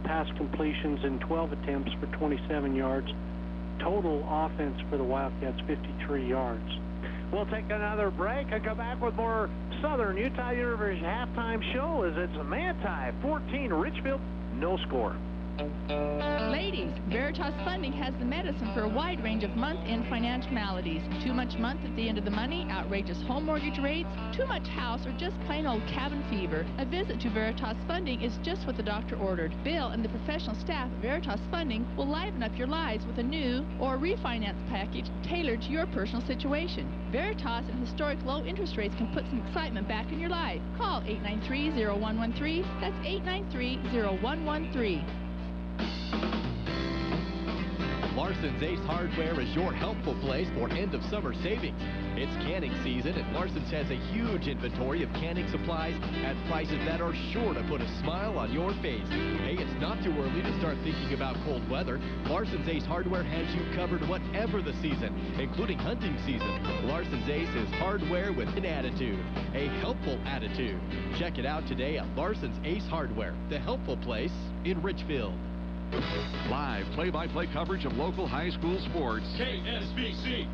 Speaker 6: pass completions in 12 attempts for 27 yards. Total offense for the Wildcats, 53 yards.
Speaker 5: We'll take another break and come back with more Southern Utah University halftime show as it's Manti 14, Richfield, no score.
Speaker 9: Ladies, Veritas Funding has the medicine for a wide range of month-end financial maladies. Too much month at the end of the money, outrageous home mortgage rates, too much house, or just plain old cabin fever. A visit to Veritas Funding is just what the doctor ordered. Bill and the professional staff at Veritas Funding will liven up your lives with a new or refinance package tailored to your personal situation. Veritas and historic low interest rates can put some excitement back in your life. Call 893-0113. That's 893-0113.
Speaker 2: Larson's Ace Hardware is your helpful place for end-of-summer savings. It's canning season, and Larson's has a huge inventory of canning supplies at prices that are sure to put a smile on your face. Hey, it's not too early to start thinking about cold weather. Larson's Ace Hardware has you covered whatever the season, including hunting season. Larson's Ace is hardware with an attitude, a helpful attitude. Check it out today at Larson's Ace Hardware, the helpful place in Richfield.
Speaker 3: Live play-by-play coverage of local high school sports.
Speaker 11: KSBC.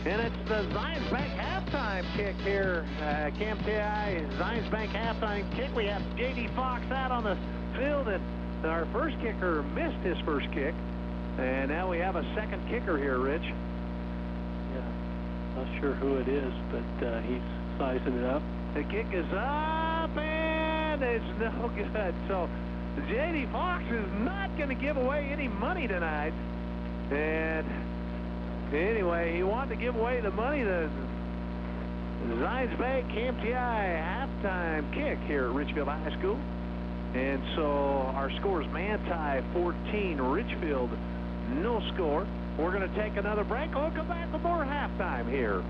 Speaker 5: And it's the Zions Bank halftime kick here. Camp TI Zions Bank halftime kick. We have J.D. Fox out on the field, and our first kicker missed his first kick. And now we have a second kicker here, Rich.
Speaker 6: Yeah, not sure who it is, but he's sizing it up.
Speaker 5: The kick is up, and it's no good. So J.D. Fox is not going to give away any money tonight. And anyway, he wanted to give away the money. The Zions Bank Camp TI halftime kick here at Richfield High School. And so our score is Manti 14, Richfield no score. We're going to take another break. We'll come back with more halftime here.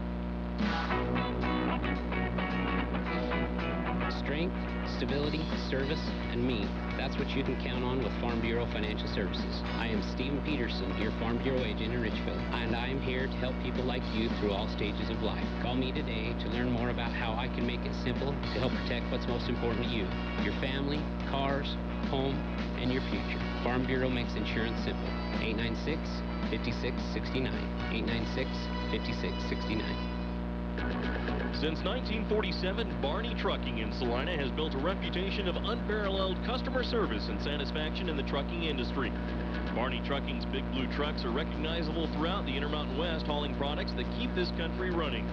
Speaker 10: Strength, stability, service, and me. That's what you can count on with Farm Bureau Financial Services. I am Stephen Peterson, your Farm Bureau agent in Richfield, and I am here to help people like you through all stages of life. Call me today to learn more about how I can make it simple to help protect what's most important to you, your family, cars, home, and your future. Farm Bureau makes insurance simple. 896-5669. 896-5669.
Speaker 11: Since 1947, Barney Trucking in Salina has built a reputation of unparalleled customer service and satisfaction in the trucking industry. Barney Trucking's Big Blue trucks are recognizable throughout the Intermountain West, hauling products that keep this country running.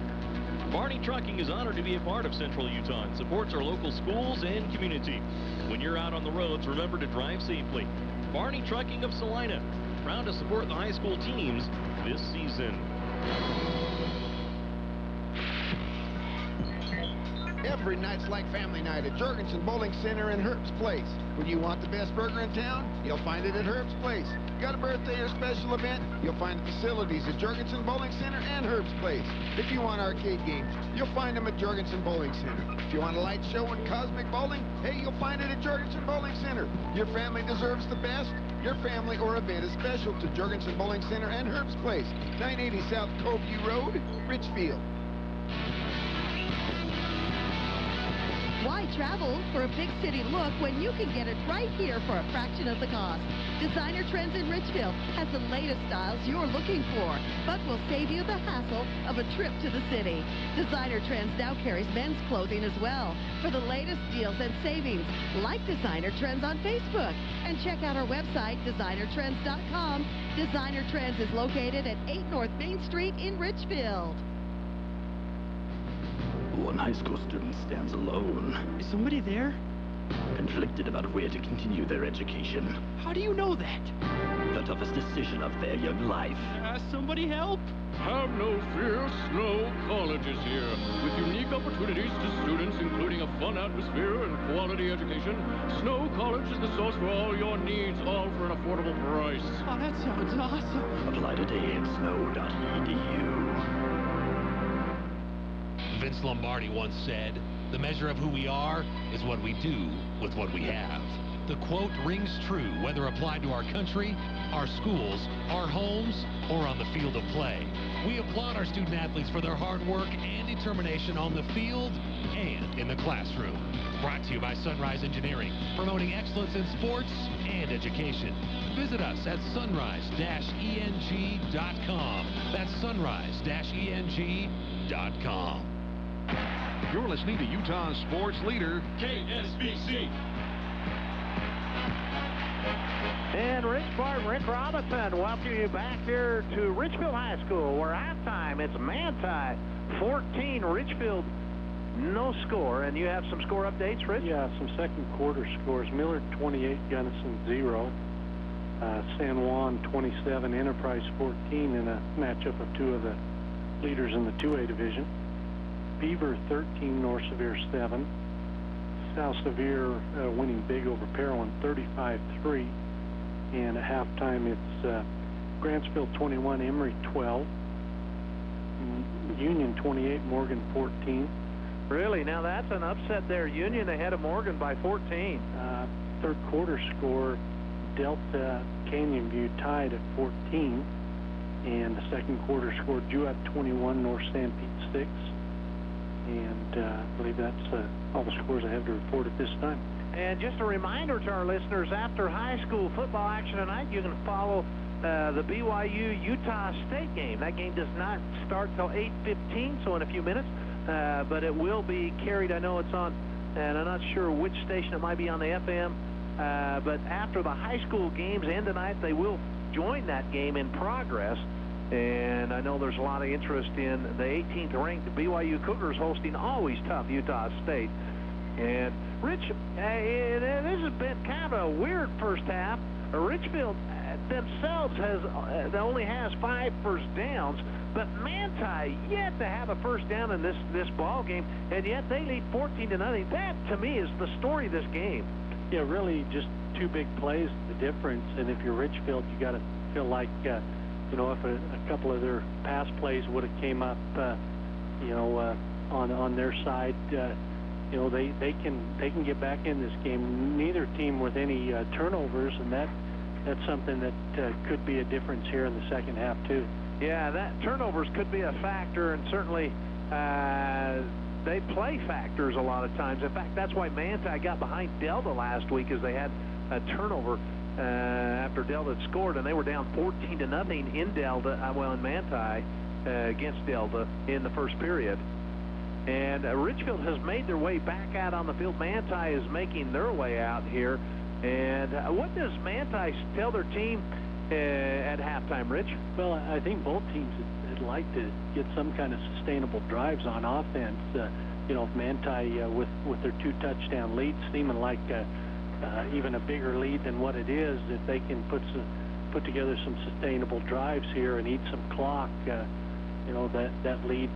Speaker 11: Barney Trucking is honored to be a part of Central Utah and supports our local schools and community. When you're out on the roads, remember to drive safely. Barney Trucking of Salina, proud to support the high school teams this season.
Speaker 4: Every night's like family night at Jorgensen Bowling Center and Herb's Place. When you want the best burger in town, you'll find it at Herb's Place. Got a birthday or special event, you'll find the facilities at Jorgensen Bowling Center and Herb's Place. If you want arcade games, you'll find them at Jorgensen Bowling Center. If you want a light show and cosmic bowling, hey, you'll find it at Jorgensen Bowling Center. Your family deserves the best. Your family or event is special to Jorgensen Bowling Center and Herb's Place, 980 South Coveview Road, Richfield.
Speaker 7: Why travel for a big city look when you can get it right here for a fraction of the cost? Designer Trends in Richfield has the latest styles you're looking for, but will save you the hassle of a trip to the city. Designer Trends now carries men's clothing as well. For the latest deals and savings, like Designer Trends on Facebook, and check out our website, designertrends.com. Designer Trends is located at 8 North Main Street in Richfield.
Speaker 12: One high school student stands alone.
Speaker 13: Is somebody there?
Speaker 12: Conflicted about where to continue their education.
Speaker 13: How do you know that?
Speaker 12: The toughest decision of their young life.
Speaker 13: Somebody help!
Speaker 14: Have no fear, Snow College is here. With unique opportunities to students, including a fun atmosphere and quality education, Snow College is the source for all your needs, all for an affordable price.
Speaker 13: Oh, that sounds awesome.
Speaker 12: Apply today at snow.edu.
Speaker 15: Vince Lombardi once said, "The measure of who we are is what we do with what we have." The quote rings true whether applied to our country, our schools, our homes, or on the field of play. We applaud our student athletes for their hard work and determination on the field and in the classroom. Brought to you by Sunrise Engineering, promoting excellence in sports and education. Visit us at sunrise-eng.com. That's sunrise-eng.com.
Speaker 3: You're listening to Utah's sports leader,
Speaker 11: KSBC.
Speaker 5: And Rich Barton, Rick Robinson, welcome you back here to Richfield High School, where halftime it's Manti 14, Richfield no score. And you have some score updates, Rich?
Speaker 6: Yeah, some second quarter scores. Millard 28, Gunnison 0. San Juan 27, Enterprise 14 in a matchup of two of the leaders in the 2A division. Beaver 13, North Sevier 7. South Sevier winning big over Parowan 35-3. And at halftime, it's Grantsville 21, Emory 12, Union 28, Morgan 14.
Speaker 5: Really? Now that's an upset there. Union ahead of Morgan by 14.
Speaker 6: Third quarter score, Delta Canyon View tied at 14. And the second quarter score, Jewett 21, North Sanpete 6. And I believe that's all the scores I have to report at this time.
Speaker 5: And just a reminder to our listeners, after high school football action tonight, you can follow the BYU-Utah State game. That game does not start till 8:15, so in a few minutes, but it will be carried. I know it's on, and I'm not sure which station it might be on the FM, but after the high school games end tonight, they will join that game in progress. And I know there's a lot of interest in the 18th ranked BYU Cougars hosting always tough Utah State. And Rich, this has been kind of a weird first half. Richfield themselves only has 5 first downs, but Manti yet to have a first down in this ball game, and yet they lead 14-0. That to me is the story of this game.
Speaker 6: Yeah, really, just two big plays, the difference. And if you're Richfield, you got to feel like if a couple of their pass plays would have came up, on their side. They can get back in this game. Neither team with any turnovers, and that's something that could be a difference here in the second half too.
Speaker 5: Yeah, that turnovers could be a factor, and certainly they play factors a lot of times. In fact, that's why Manti got behind Delta last week, as they had a turnover after Delta had scored, and they were down 14-0 in Delta. In Manti against Delta in the first period. And Richfield has made their way back out on the field. Manti is making their way out here. And what does Manti tell their team at halftime, Rich?
Speaker 6: Well, I think both teams would like to get some kind of sustainable drives on offense. Manti with their 2 touchdown lead, seeming like even a bigger lead than what it is, if they can put together some sustainable drives here and eat some clock, that lead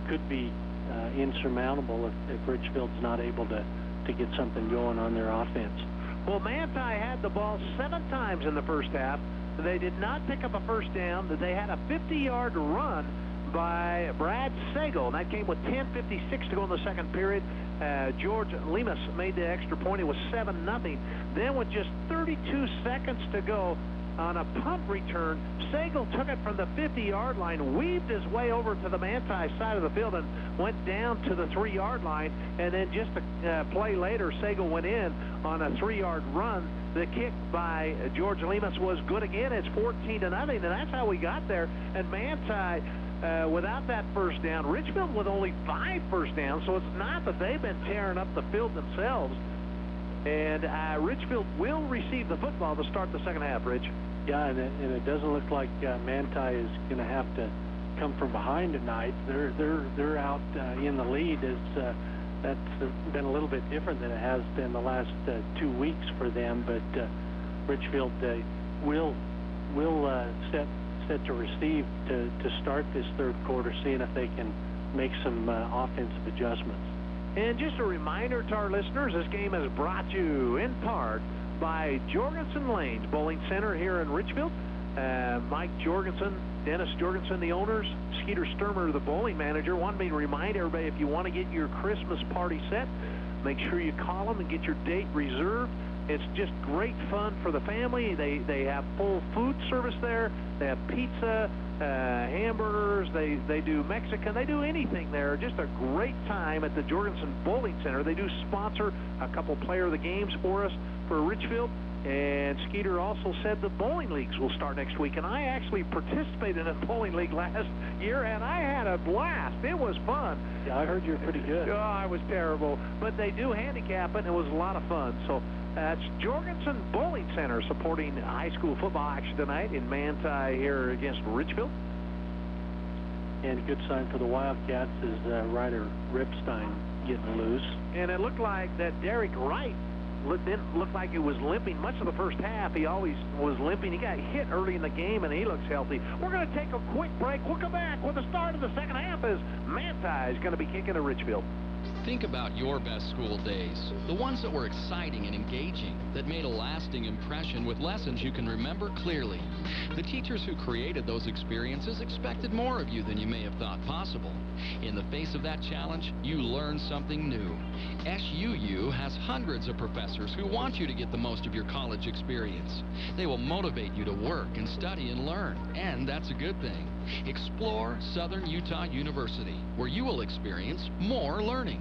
Speaker 6: could be insurmountable if Richfield's not able to get something going on their offense.
Speaker 5: Well, Manti had the ball 7 times in the first half. They did not pick up a first down. They had a 50-yard run by Brad Sagal, and that came with 10:56 to go in the second period. George Lemus made the extra point. It was 7-0. Then with just 32 seconds to go, on a punt return, Sagal took it from the 50-yard line, weaved his way over to the Manti side of the field, and went down to the 3-yard line. And then just a play later, Sagal went in on a 3-yard run. The kick by George Lemus was good again. It's 14-0, and that's how we got there. And Manti, without that first down, Richfield with only 5 first downs, so it's not that they've been tearing up the field themselves. And Richfield will receive the football to start the second half, Rich.
Speaker 6: Yeah, and it doesn't look like Manti is going to have to come from behind tonight. They're out in the lead. That's been a little bit different than it has been the last 2 weeks for them. But Richfield will set to receive to start this third quarter, seeing if they can make some offensive adjustments.
Speaker 5: And just a reminder to our listeners, this game is brought to you in part by Jorgensen Lanes Bowling Center here in Richfield. Mike Jorgensen, Dennis Jorgensen, the owners, Skeeter Sturmer, the bowling manager, wanted me to remind everybody, if you want to get your Christmas party set, make sure you call them and get your date reserved. It's just great fun for the family. They have full food service there. They have pizza, hamburgers. They do Mexican. They do anything there. Just a great time at the Jorgensen Bowling Center. They do sponsor a couple player of the games for us for Richfield. And Skeeter also said the bowling leagues will start next week. And I actually participated in a bowling league last year, and I had a blast. It was fun.
Speaker 6: Yeah, I heard you were pretty good.
Speaker 5: Oh, I was terrible. But they do handicap it, and it was a lot of fun. So that's Jorgensen Bowling Center supporting high school football action tonight in Manti here against Richfield.
Speaker 6: And a good sign for the Wildcats is Ryder Ripstein getting loose.
Speaker 5: And it looked like that Derek Wright didn't look like he was limping much of the first half. He always was limping. He got hit early in the game, and he looks healthy. We're going to take a quick break. We'll come back with the start of the second half as Manti is going to be kicking to Richfield.
Speaker 1: Think about your best school days, the ones that were exciting and engaging, that made a lasting impression with lessons you can remember clearly. The teachers who created those experiences expected more of you than you may have thought possible. In the face of that challenge, you learned something new. SUU has hundreds of professors who want you to get the most of your college experience. They will motivate you to work and study and learn, and that's a good thing. Explore Southern Utah University, where you will experience more learning.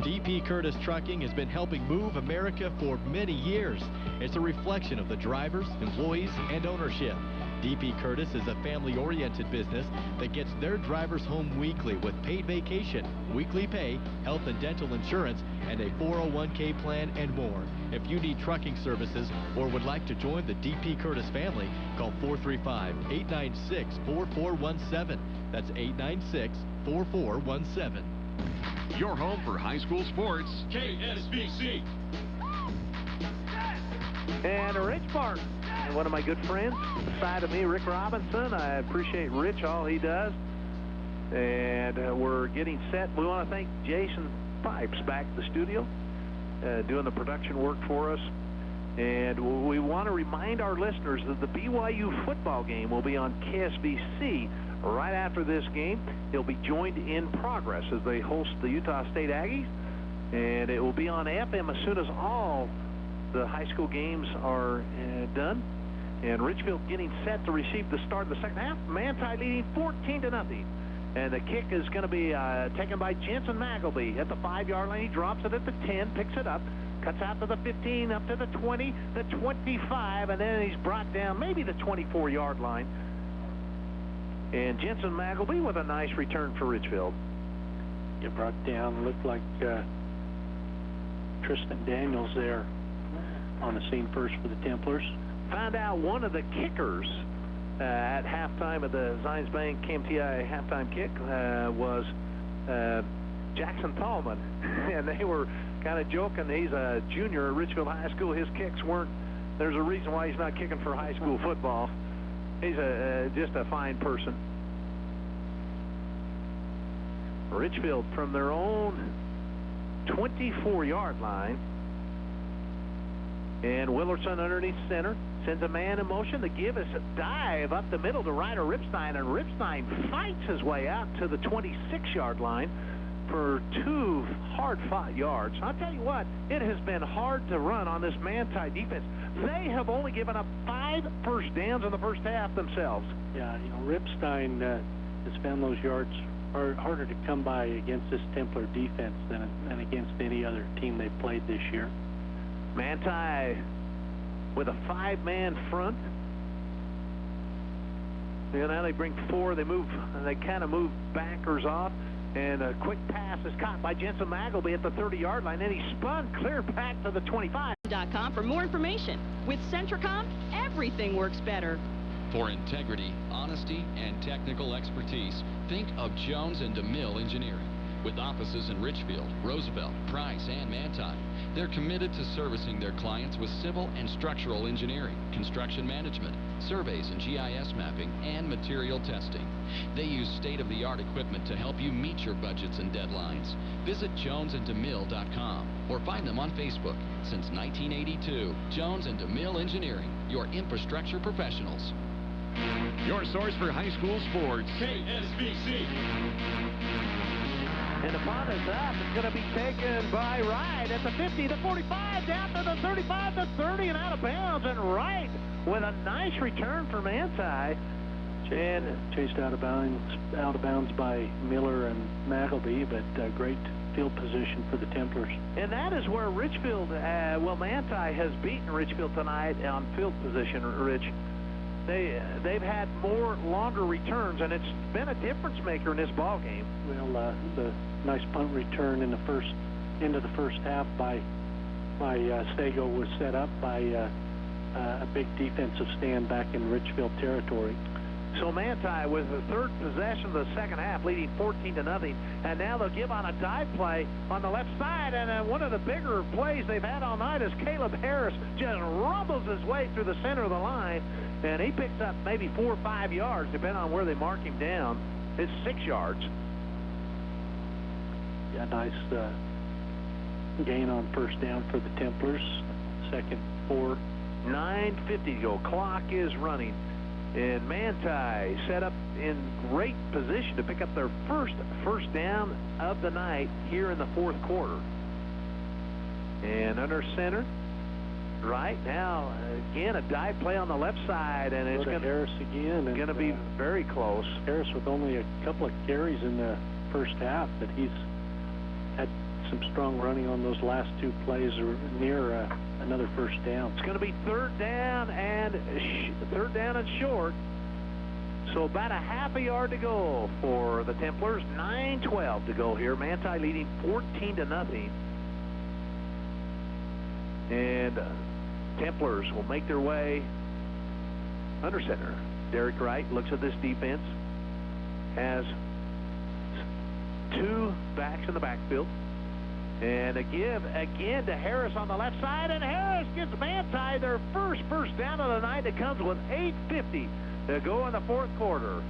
Speaker 2: DP Curtis Trucking has been helping move America for many years. It's a reflection of the drivers, employees, and ownership. DP Curtis is a family-oriented business that gets their drivers home weekly with paid vacation, weekly pay, health and dental insurance, and a 401k plan and more. If you need trucking services or would like to join the DP Curtis family, call 435-896-4417. That's 896-4417.
Speaker 3: Your home for high school sports.
Speaker 14: KSBC.
Speaker 5: And Rich Martin, one of my good friends, beside of me, Rick Robinson. I appreciate Rich, all he does. And we're getting set. We want to thank Jason Pipes back at the studio, doing the production work for us. And we want to remind our listeners that the BYU football game will be on KSBC right after this game. It'll be joined in progress as they host the Utah State Aggies. And it will be on FM as soon as all the high school games are done. And Richfield getting set to receive the start of the second half. Manti leading 14-0. And the kick is going to be taken by Jensen Magleby at the 5-yard line. He drops it at the 10, picks it up, cuts out to the 15, up to the 20, the 25, and then he's brought down maybe the 24-yard line. And Jensen Magleby with a nice return for Richfield.
Speaker 6: Get brought down. Looked like Tristan Daniels there on the scene first for the Templars.
Speaker 5: Found out one of the kickers at halftime of the Zions Bank KMTI halftime kick was Jackson Tallman. And they were kind of joking. He's a junior at Richfield High School. His kicks weren't, there's a reason why he's not kicking for high school football. He's just a fine person. Richfield from their own 24-yard line. And Willerson underneath center. Sends a man in motion. The give is a dive up the middle to Ryder Ripstein. And Ripstein fights his way out to the 26-yard line for 2 hard-fought yards. I'll tell you what, it has been hard to run on this Manti defense. They have only given up 5 first downs in the first half themselves.
Speaker 6: Yeah, you know, Ripstein has found those yards harder to come by against this Templar defense than against any other team they've played this year.
Speaker 5: Manti with a 5-man front. You know, now they bring 4. They kind of move backers off. And a quick pass is caught by Jensen Magleby at the 30-yard line. Then he spun clear back to the 25.com
Speaker 17: for more information. With Centricom, everything works better.
Speaker 1: For integrity, honesty, and technical expertise, think of Jones & DeMille Engineering. With offices in Richfield, Roosevelt, Price, and Manti, they're committed to servicing their clients with civil and structural engineering, construction management, surveys and GIS mapping, and material testing. They use state-of-the-art equipment to help you meet your budgets and deadlines. Visit jonesandemille.com or find them on Facebook. Since 1982, Jones & DeMille Engineering, your infrastructure professionals.
Speaker 3: Your source for high school sports.
Speaker 11: KSVC.
Speaker 5: And the punt is up. It's going to be taken by Wright at the 50, the 45, down to the 35, the 30, and out of bounds. And Wright with a nice return for Manti.
Speaker 6: And chased out of bounds by Miller and McElby, but great field position for the Templars.
Speaker 5: And that is where Richfield, Manti has beaten Richfield tonight on field position, Rich. They've had more longer returns, and it's been a difference maker in this ball game.
Speaker 6: Well, the nice punt return in the end of the first half by Sago was set up by a big defensive stand back in Richfield territory.
Speaker 5: So Manti with the third possession of the second half, leading 14-0, and now they'll give on a dive play on the left side, and one of the bigger plays they've had all night is Caleb Harris just rumbles his way through the center of the line, and he picks up maybe 4 or 5 yards, depending on where they mark him down. It's 6 yards.
Speaker 6: Yeah, nice gain on first down for the Templars. Second 4.
Speaker 5: 9:50 to go. Clock is running. And Manti set up in great position to pick up their first down of the night here in the fourth quarter. And under center, right now, again, a dive play on the left side, and it's going to
Speaker 6: Harris again.
Speaker 5: Going to be very close.
Speaker 6: Harris with only a couple of carries in the first half, but he's had some strong running on those last 2 plays near another first down.
Speaker 5: It's going to be third down and short. So about a half a yard to go for the Templars. 9:12 to go here. Manti leading 14-0. And Templars will make their way under center. Derek Wright looks at this defense. Has 2 backs in the backfield. And a give again to Harris on the left side, and Harris gives Manti their first down of the night. It comes with 8:50 to go in the fourth quarter.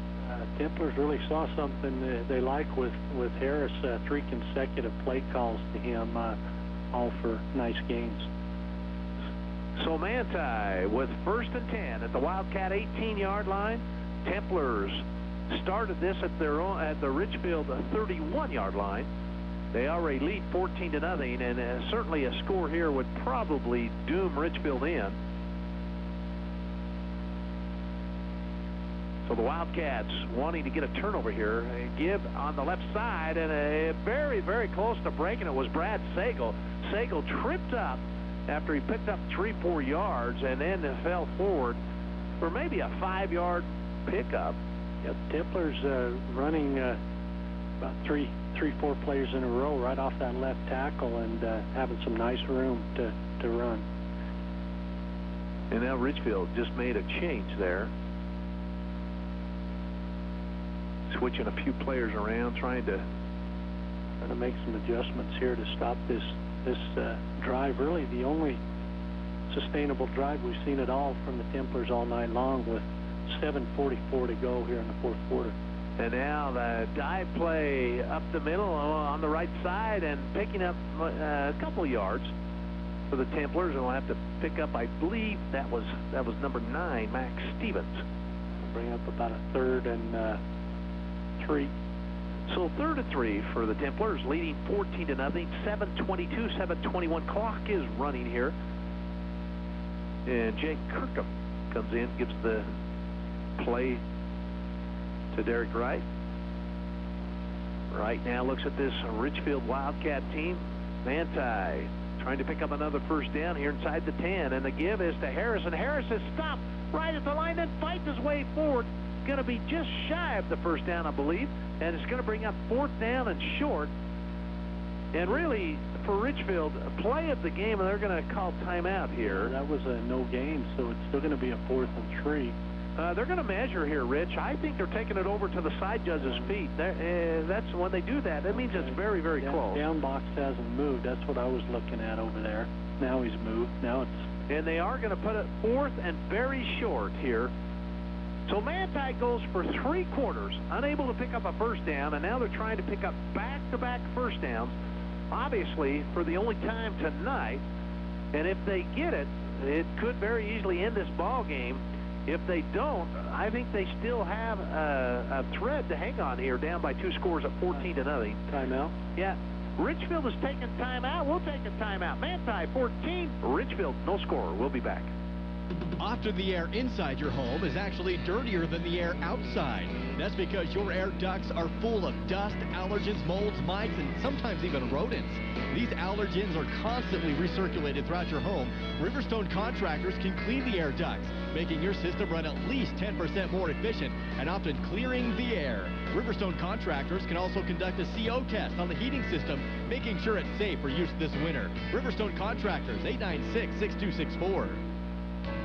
Speaker 6: Templars really saw something they like with Harris. 3 consecutive play calls to him, all for nice gains.
Speaker 5: So Manti with 1st and 10 at the Wildcat 18-yard line. Templars started this at the Richfield 31-yard line. They already lead 14-0, and certainly a score here would probably doom Richfield in. So the Wildcats wanting to get a turnover here. A give on the left side, and very, very close to breaking it was Brad Sago. Sago tripped up after he picked up 3-4 yards, and then fell forward for maybe a 5-yard pickup.
Speaker 6: Yeah, the Templars running about 3-4 players in a row right off that left tackle, and having some nice room to run.
Speaker 5: And now Richfield just made a change there. Switching a few players around, trying to
Speaker 6: make some adjustments here to stop this drive. Really the only sustainable drive we've seen at all from the Templars all night long, with 7:44 to go here in the fourth quarter.
Speaker 5: And now the dive play up the middle on the right side, and picking up a couple yards for the Templars, and we'll have to pick up, I believe that was number 9, Max Stevens.
Speaker 6: Bring up about a 3rd and 3.
Speaker 5: So 3rd and 3 for the Templars, leading 14-0. 7:22, 7:21 clock is running here. And Jake Kirkham comes in, gives the play to Derek Wright. Wright now looks at this Richfield Wildcat team. Manti trying to pick up another first down here inside the 10, and the give is to Harris, and Harris is stopped right at the line and fights his way forward. Going to be just shy of the first down, I believe, and it's going to bring up 4th down and short. And really, for Richfield, play of the game, and they're going to call timeout here.
Speaker 6: That was a no gain, so it's still going to be a 4th and 3.
Speaker 5: They're going to measure here, Rich. I think they're taking it over to the side judge's feet. That's when they do that. That means it's very, very close.
Speaker 6: Down box hasn't moved. That's what I was looking at over there. Now he's moved. Now it's...
Speaker 5: And they are going to put it 4th and very short here. So Manti goes for 3 quarters, unable to pick up a first down, and now they're trying to pick up back-to-back first downs, obviously for the only time tonight. And if they get it, it could very easily end this ball game. If they don't, I think they still have a thread to hang on here, down by 2 scores at 14-0.
Speaker 6: Timeout?
Speaker 5: Yeah. Richfield is taking timeout. We'll take a timeout. Manti 14, Richfield no score. We'll be back.
Speaker 2: Often the air inside your home is actually dirtier than the air outside. That's because your air ducts are full of dust, allergens, molds, mites, and sometimes even rodents. These allergens are constantly recirculated throughout your home. Riverstone contractors can clean the air ducts, making your system run at least 10% more efficient and often clearing the air. Riverstone contractors can also conduct a CO test on the heating system, making sure it's safe for use this winter. Riverstone Contractors, 896-6264.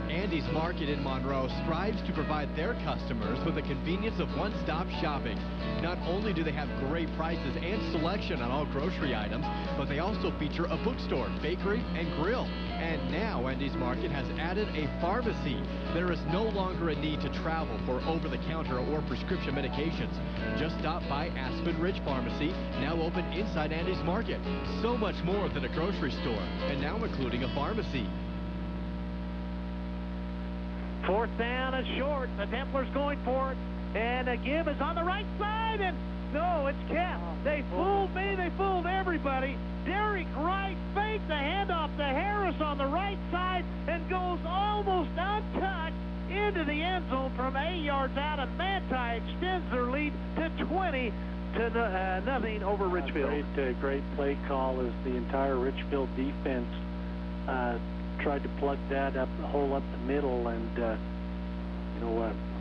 Speaker 2: Andy's Market in Monroe strives to provide their customers with the convenience of one-stop shopping. Not only do they have great prices and selection on all grocery items, but they also feature a bookstore, bakery, and grill. And now Andy's Market has added a pharmacy. There is no longer a need to travel for over-the-counter or prescription medications. Just stop by Aspen Ridge Pharmacy, now open inside Andy's Market. So much more than a grocery store, and now including a pharmacy.
Speaker 5: 4th down and short. The Templars going for it. And a give is on the right side. And no, it's kept. They fooled me. They fooled everybody. Derek Wright faked the handoff to Harris on the right side and goes almost untouched into the end zone from 8 yards out. And Manti extends their lead to 20 to nothing over Richfield.
Speaker 6: Great play call as the entire Richfield defense tried to plug that hole up the middle, and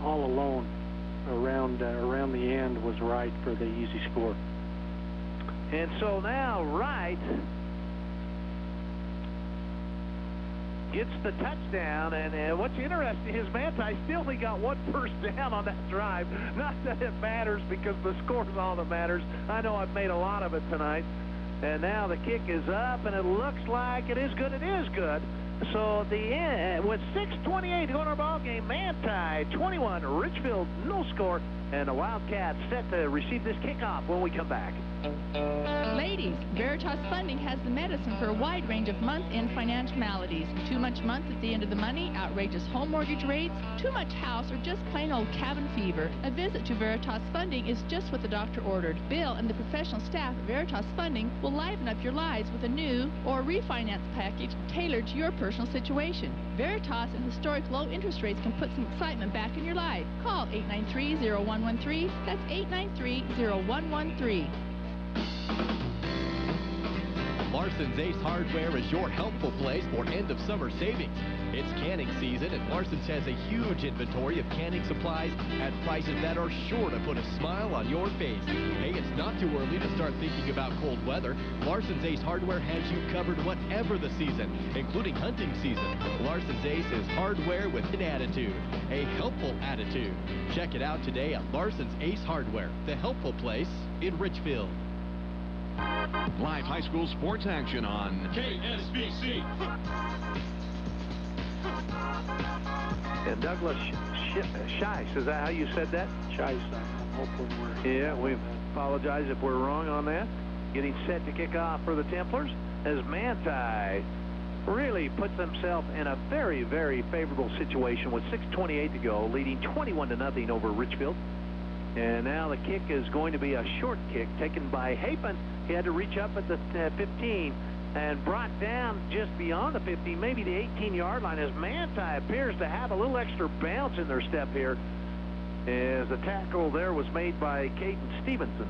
Speaker 6: all alone around the end was Wright for the easy score.
Speaker 5: And so now Wright gets the touchdown, and what's interesting is Manti still only got 1 first down on that drive. Not that it matters, because the score is all that matters. I know I've made a lot of it tonight. And now the kick is up, and it looks like it is good. It is good. So the end, with 6:28 to go in our ball game, Manti 21, Richfield no score, and the Wildcats set to receive this kickoff when we come back.
Speaker 9: Ladies, Veritas Funding has the medicine for a wide range of month-end financial maladies. Too much month at the end of the money, outrageous home mortgage rates, too much house, or just plain old cabin fever. A visit to Veritas Funding is just what the doctor ordered. Bill and the professional staff at Veritas Funding will liven up your lives with a new or refinance package tailored to your personal situation. Veritas and historic low interest rates can put some excitement back in your life. Call 893-0113. That's 893-0113.
Speaker 2: Larson's Ace Hardware is your helpful place for end-of-summer savings. It's canning season, and Larson's has a huge inventory of canning supplies at prices that are sure to put a smile on your face. Hey, it's not too early to start thinking about cold weather. Larson's Ace Hardware has you covered whatever the season, including hunting season. Larson's Ace is hardware with an attitude, a helpful attitude. Check it out today at Larson's Ace Hardware, the helpful place in Richfield.
Speaker 3: Live high school sports action on
Speaker 14: KSBC.
Speaker 5: And Douglas Scheiss, is that how you said that?
Speaker 6: Scheiss, I'm hoping we're...
Speaker 5: Yeah, we apologize if we're wrong on that. Getting set to kick off for the Templars as Manti really puts themselves in a very, very favorable situation with 6:28 to go, leading 21-0 over Richfield. And now the kick is going to be a short kick taken by Hapen. He had to reach up at the 15 and brought down just beyond the 15, maybe the 18-yard line, as Manti appears to have a little extra bounce in their step here, as the tackle there was made by Caden Stevenson.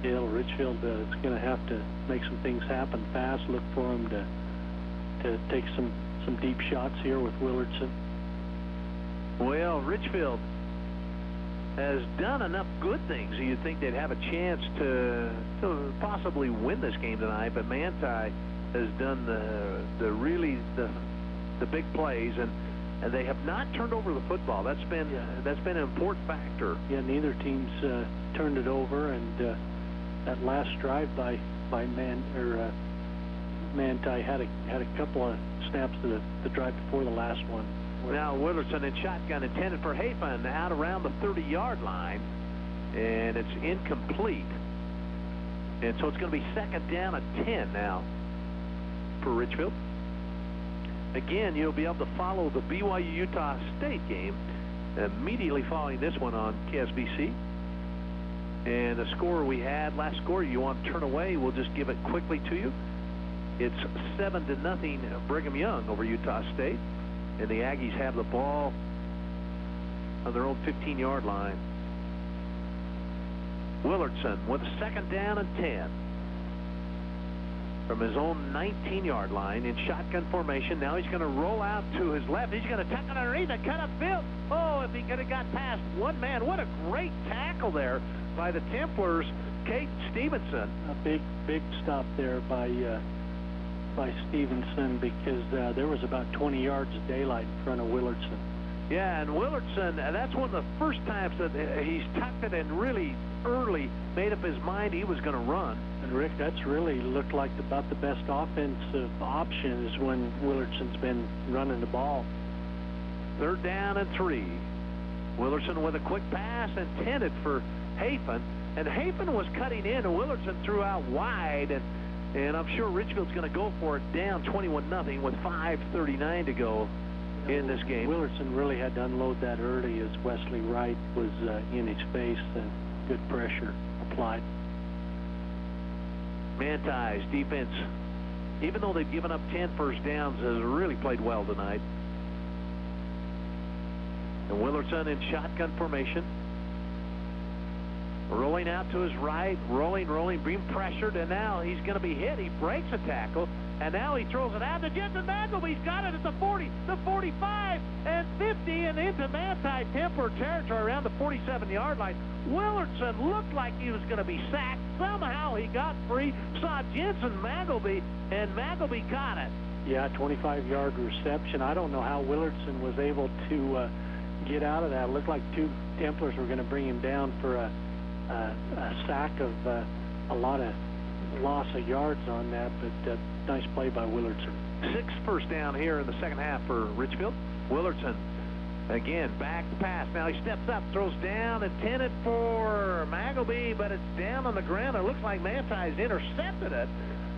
Speaker 6: Yeah, Richfield is going to have to make some things happen fast. Look for him to take some deep shots here with Willardson.
Speaker 5: Well, Richfield has done enough good things. You'd think they'd have a chance to possibly win this game tonight, but Manti has done the big plays, and they have not turned over the football. That's been an important factor.
Speaker 6: Yeah, neither team's turned it over, and that last drive by Manti had a couple of snaps to the drive before the last one.
Speaker 5: Now Willardson in shotgun intended for Hafen out around the 30-yard line, and it's incomplete. And so it's going to be 2nd down at 10 now for Richfield. again, you'll be able to follow the BYU-Utah State game immediately following this one on KSBC. And the score we had, last score you want to turn away, we'll just give it quickly to you. It's 7-0 Brigham Young over Utah State. And the Aggies have the ball on their own 15-yard line. Willardson with a 2nd down and 10. From his own 19-yard line in shotgun formation. Now he's going to roll out to his left. He's going to tuck it underneath and cut upfield. Oh, if he could have got past one man. What a great tackle there by the Templars, Kate Stevenson.
Speaker 6: A big stop there by Stevenson, because there was about 20 yards of daylight in front of Willardson.
Speaker 5: Yeah, and Willardson, that's one of the first times that he's tucked it and really early made up his mind he was going to run.
Speaker 6: And Rick, that's really looked like about the best offensive option is when Willardson's been running the ball.
Speaker 5: 3rd down and 3. Willardson with a quick pass intended for Hafen. And Hafen was cutting in, and Willardson threw out wide. And I'm sure Richfield's going to go for it down 21-0 with 5:39 to go in this game.
Speaker 6: Willardson really had to unload that early as Wesley Wright was in his face, and good pressure applied.
Speaker 5: Manti's defense, even though they've given up 10 first downs, has really played well tonight. And Willardson in shotgun formation. Rolling out to his right, rolling, being pressured, and now he's going to be hit. He breaks a tackle, and now he throws it out to Jensen Magleby. He's got it at the 40, the 45, and 50, and into Manti Templar territory around the 47-yard line. Willardson looked like he was going to be sacked. Somehow he got free, saw Jensen Magleby, and Magleby caught it.
Speaker 6: Yeah, 25-yard reception. I don't know how Willardson was able to get out of that. It looked like 2 Templars were going to bring him down for a sack of a lot of loss of yards on that, but nice play by Willardson.
Speaker 5: 6th first down here in the second half for Richfield. Willardson again back to pass. Now he steps up, throws down, intended for Magleby, but it's down on the ground. It looks like Manti's intercepted it,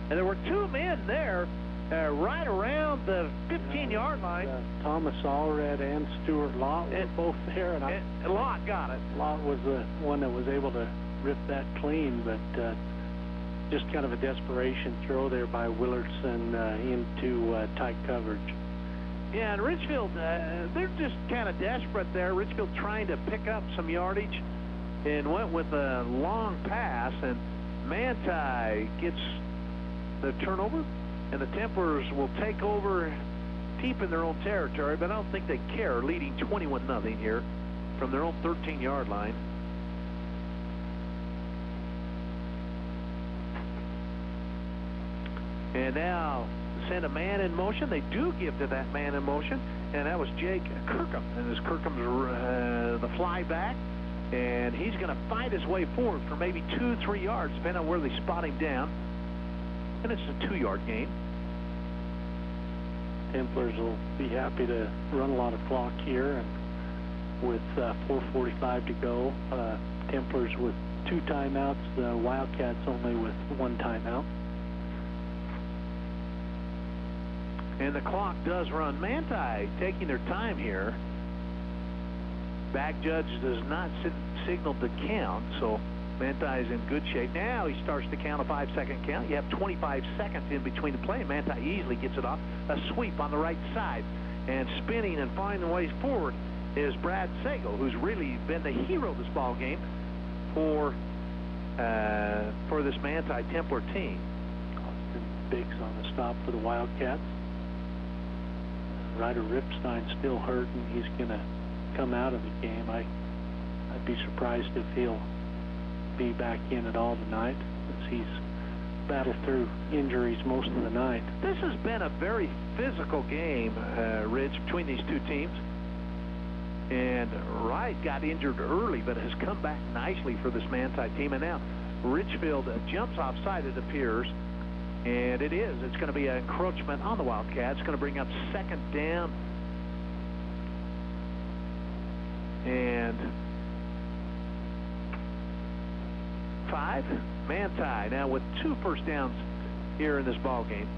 Speaker 5: and there were 2 men there right around the 15-yard line.
Speaker 6: Thomas Allred and Stuart Lott were both there, and
Speaker 5: Lott got it.
Speaker 6: Lott was the one that was able to rip that clean, but just kind of a desperation throw there by Willardson into tight coverage.
Speaker 5: Yeah, and Richfield, they're just kind of desperate there. Richfield trying to pick up some yardage and went with a long pass, and Manti gets the turnover. And the Templars will take over deep in their own territory, but I don't think they care, leading 21-0 here from their own 13-yard line. And now send a man in motion. They do give to that man in motion, and that was Jake Kirkham. And as Kirkham's the fly back, and he's going to fight his way forward for maybe 2-3 yards, depending on where they spot him down. And it's a 2-yard gain.
Speaker 6: Templars will be happy to run a lot of clock here, and with 4:45 to go, Templars with 2 timeouts, the Wildcats only with 1 timeout.
Speaker 5: And the clock does run. Manti taking their time here. Back judge does not signal the count, so Manti is in good shape. Now he starts to count a 5-second count. You have 25 seconds in between the play. Manti easily gets it off. A sweep on the right side. And spinning and finding ways forward is Brad Sago, who's really been the hero of this ball game for this Manti Templar team.
Speaker 6: Austin Biggs on the stop for the Wildcats. Ryder Ripstein's still hurt, and he's going to come out of the game. I'd be surprised if he'll be back in at all tonight, as he's battled through injuries most of the night.
Speaker 5: This has been a very physical game, Rich, between these 2 teams. And Wright got injured early, but has come back nicely for this Manti team. And now Richfield jumps offside, it appears. And it is. It's going to be an encroachment on the Wildcats. It's going to bring up 2nd down. And 5. Manti now with 2 first downs here in this ball game.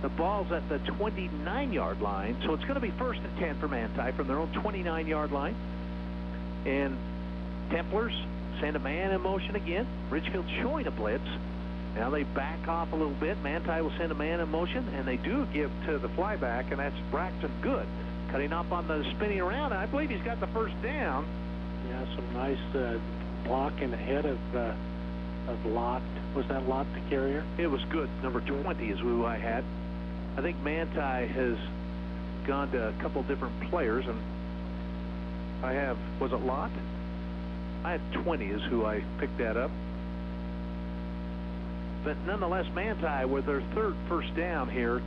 Speaker 5: The ball's at the 29-yard line, so it's going to be 1st and 10 for Manti from their own 29-yard line. And Templars send a man in motion again. Richfield showing a blitz. Now they back off a little bit. Manti will send a man in motion, and they do give to the flyback, and that's Braxton Good. Cutting up on the spinning around, and I believe he's got the first down.
Speaker 6: Yeah, some nice blocking ahead of Lott. Was that Lott the carrier?
Speaker 5: It was Good. Number 20 is who I had. I think Manti has gone to a couple different players, and I have, was it Lott? I had 20 is who I picked that up. But nonetheless, Manti with their third first down here.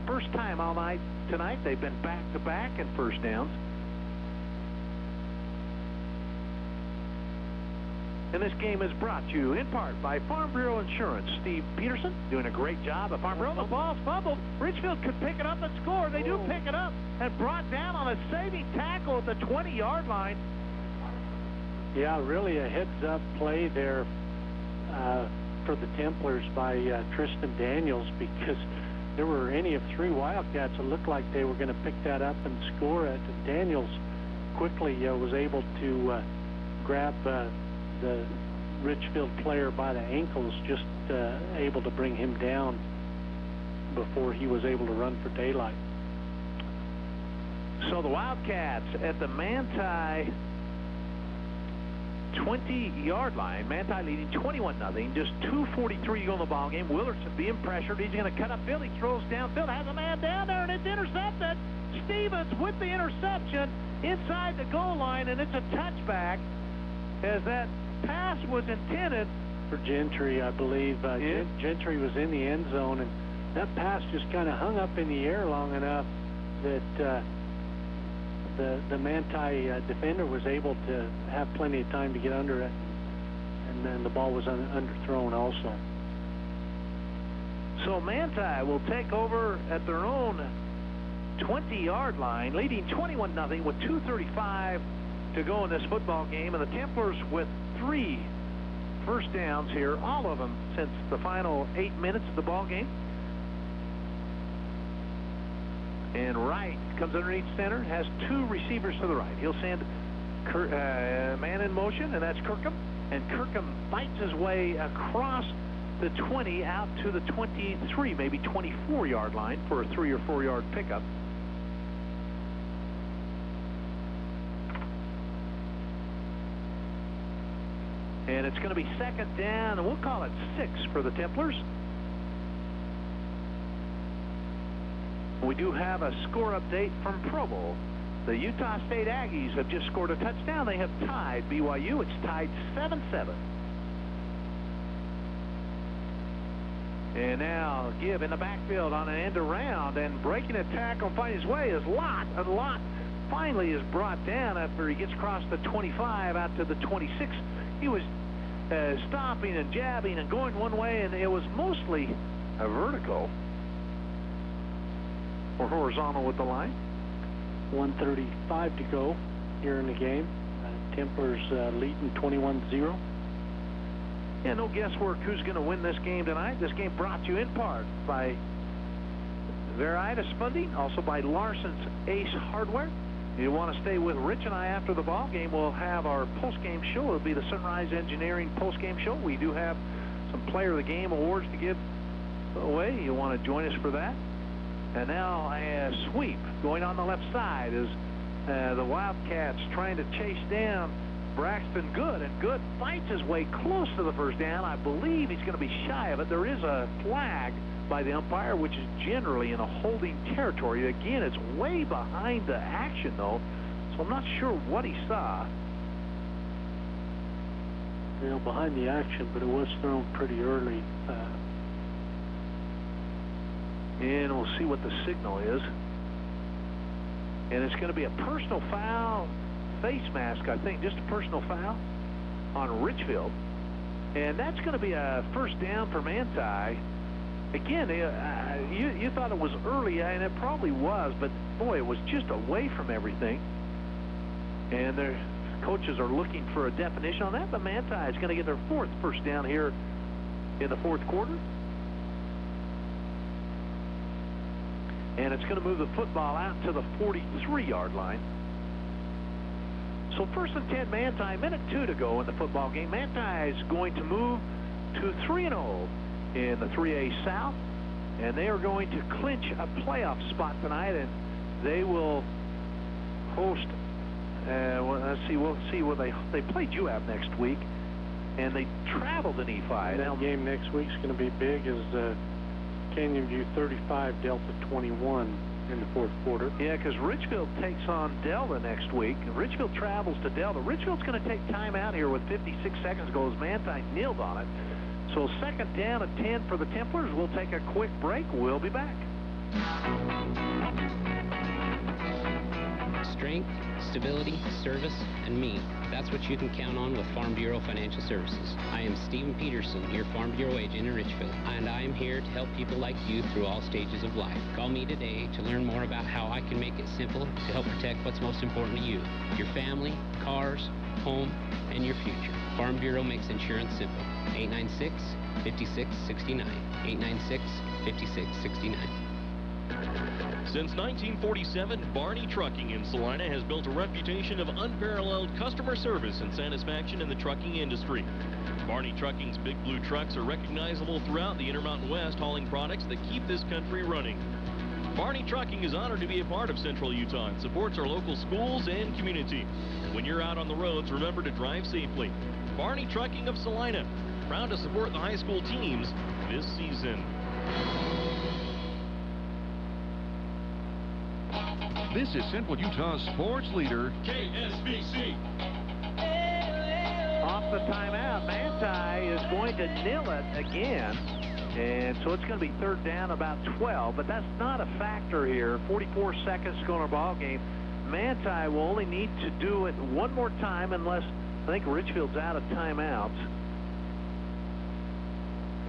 Speaker 5: First time all night tonight, they've been back-to-back in first downs. And this game is brought to you in part by Farm Bureau Insurance. Steve Peterson doing a great job at Farm Bureau. The ball's fumbled. Richfield could pick it up and score. They do pick it up and brought down on a saving tackle at the 20-yard line.
Speaker 6: Yeah, really a heads-up play there for the Templars by Tristan Daniels, because there were any of 3 Wildcats that looked like they were going to pick that up and score it. And Daniels quickly was able to grab the Richfield player by the ankles, just able to bring him down before he was able to run for daylight.
Speaker 5: So the Wildcats at the Manti 20-yard line. Manti leading 21-0. Just 2:43 to go in the ball game. Willardson being pressured. He's going to cut upfield. He throws downfield. Has a man down there, and it's intercepted. Stevens with the interception inside the goal line, and it's a touchback, as that pass was intended
Speaker 6: for Gentry, I believe. Gentry was in the end zone, and that pass just kind of hung up in the air long enough that the Manti defender was able to have plenty of time to get under it, and then the ball was underthrown also.
Speaker 5: So Manti will take over at their own 20-yard line, leading 21-0 with 2:35 to go in this football game, and the Templars with 3 first downs here, all of them since the final 8 minutes of the ball game. And Wright comes underneath center, has 2 receivers to the right. He'll send man in motion, and that's Kirkham. And Kirkham fights his way across the 20 out to the 23, maybe 24-yard line for a 3 or 4 yard pickup. And it's going to be 2nd down, and we'll call it 6 for the Templars. We do have a score update from Provo. The Utah State Aggies have just scored a touchdown. They have tied BYU. It's tied 7-7. And now Gibb in the backfield on an end around, and breaking a tackle and finding his way is Lott. And Lott finally is brought down after he gets across the 25 out to the 26. He was stopping and jabbing and going one way, and it was mostly a vertical or horizontal with the line.
Speaker 6: 1:35 to go here in the game. Templars leading 21-0.
Speaker 5: Yeah, no guesswork who's going to win this game tonight. This game brought to you in part by Veritas Funding, also by Larson's Ace Hardware. You want to stay with Rich and I after the ball game. We'll have our post-game show. It'll be the Sunrise Engineering post-game show. We do have some Player of the Game awards to give away. You want to join us for that? And now a sweep going on the left side as the Wildcats trying to chase down Braxton Good, and Good fights his way close to the first down. I believe he's going to be shy of it. There is a flag by the umpire, which is generally in a holding territory. Again, it's way behind the action, though, so I'm not sure what he saw.
Speaker 6: Behind the action, but it was thrown pretty early.
Speaker 5: And we'll see what the signal is. And it's going to be a personal foul, face mask, I think, just a personal foul on Richfield. And that's going to be a first down for Manti. Again, you thought it was early, and it probably was, but boy, it was just away from everything. And their coaches are looking for a definition on that, but Manti is going to get their 4th first down here in the 4th quarter. and it's going to move the football out to the 43-yard line. So first and 10, Manti, minute 2 to go in the football game. Manti is going to move to 3-0 in the 3A South, and they are going to clinch a playoff spot tonight, and they will host, let's see, we'll see where they play UAB next week, and they travel to Nephi.
Speaker 6: That game next week is going to be big as Canyon View 35, Delta 21 in the fourth quarter.
Speaker 5: Yeah, because Richfield takes on Delta next week. Richfield travels to Delta. Richfield's going to take time out here with 56 seconds to go as Manti kneeled on it. So second down at 10 for the Templars. We'll take a quick break. We'll be back.
Speaker 10: Strength, stability, service, and me. That's what you can count on with Farm Bureau Financial Services. I am Stephen Peterson, your Farm Bureau agent in Richfield, and I am here to help people like you through all stages of life. Call me today to learn more about how I can make it simple to help protect what's most important to you, your family, cars, home, and your future. Farm Bureau makes insurance simple. 896-5669. 896-5669.
Speaker 11: Since 1947, Barney Trucking in Salina has built a reputation of unparalleled customer service and satisfaction in the trucking industry. Barney Trucking's Big Blue trucks are recognizable throughout the Intermountain West, hauling products that keep this country running. Barney Trucking is honored to be a part of Central Utah and supports our local schools and community. When you're out on the roads, remember to drive safely. Barney Trucking of Salina, proud to support the high school teams this season.
Speaker 3: This is Central Utah's sports leader,
Speaker 11: KSBC.
Speaker 5: Off the timeout, Manti is going to nil it again. And so it's going to be third down about 12, but that's not a factor here. 44 seconds to go in our ball game. Manti will only need to do it one more time unless I think Richfield's out of timeouts.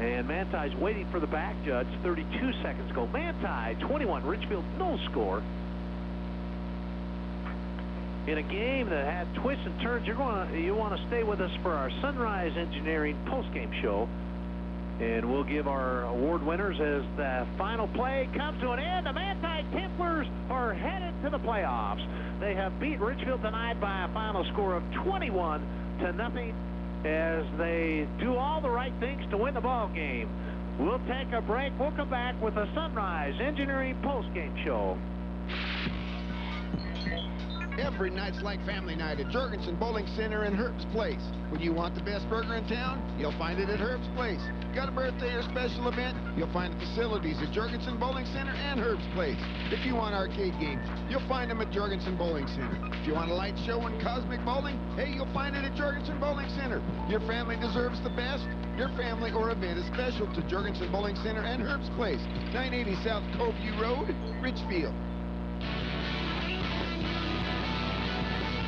Speaker 5: And Manti's waiting for the back judge. 32 seconds to go. Manti 21, Richfield no score. In a game that had twists and turns, you want to stay with us for our Sunrise Engineering postgame show. And we'll give our award winners as the final play comes to an end. The Manti Templars are headed to the playoffs. They have beat Richfield tonight by a final score of 21-0 as they do all the right things to win the ball game. We'll take a break. We'll come back with a Sunrise Engineering postgame show.
Speaker 4: Every night's like family night at Jorgensen Bowling Center in Herb's Place. When you want the best burger in town, you'll find it at Herb's Place. Got a birthday or special event, you'll find the facilities at Jorgensen Bowling Center and Herb's Place. If you want arcade games, you'll find them at Jorgensen Bowling Center. If you want a light show and cosmic bowling, hey, you'll find it at Jorgensen Bowling Center. Your family deserves the best. Your family or event is special to Jorgensen Bowling Center and Herb's Place, 980 South Coveview Road, Richfield.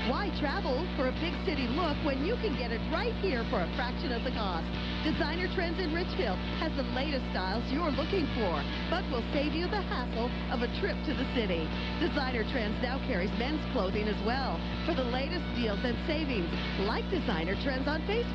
Speaker 7: Why travel for a big city look when you can get it right here for a fraction of the cost? Designer Trends in Richfield has the latest styles you're looking for, but will save you the hassle of a trip to the city. Designer Trends now carries men's clothing as well. For the latest deals and savings, like Designer Trends on Facebook.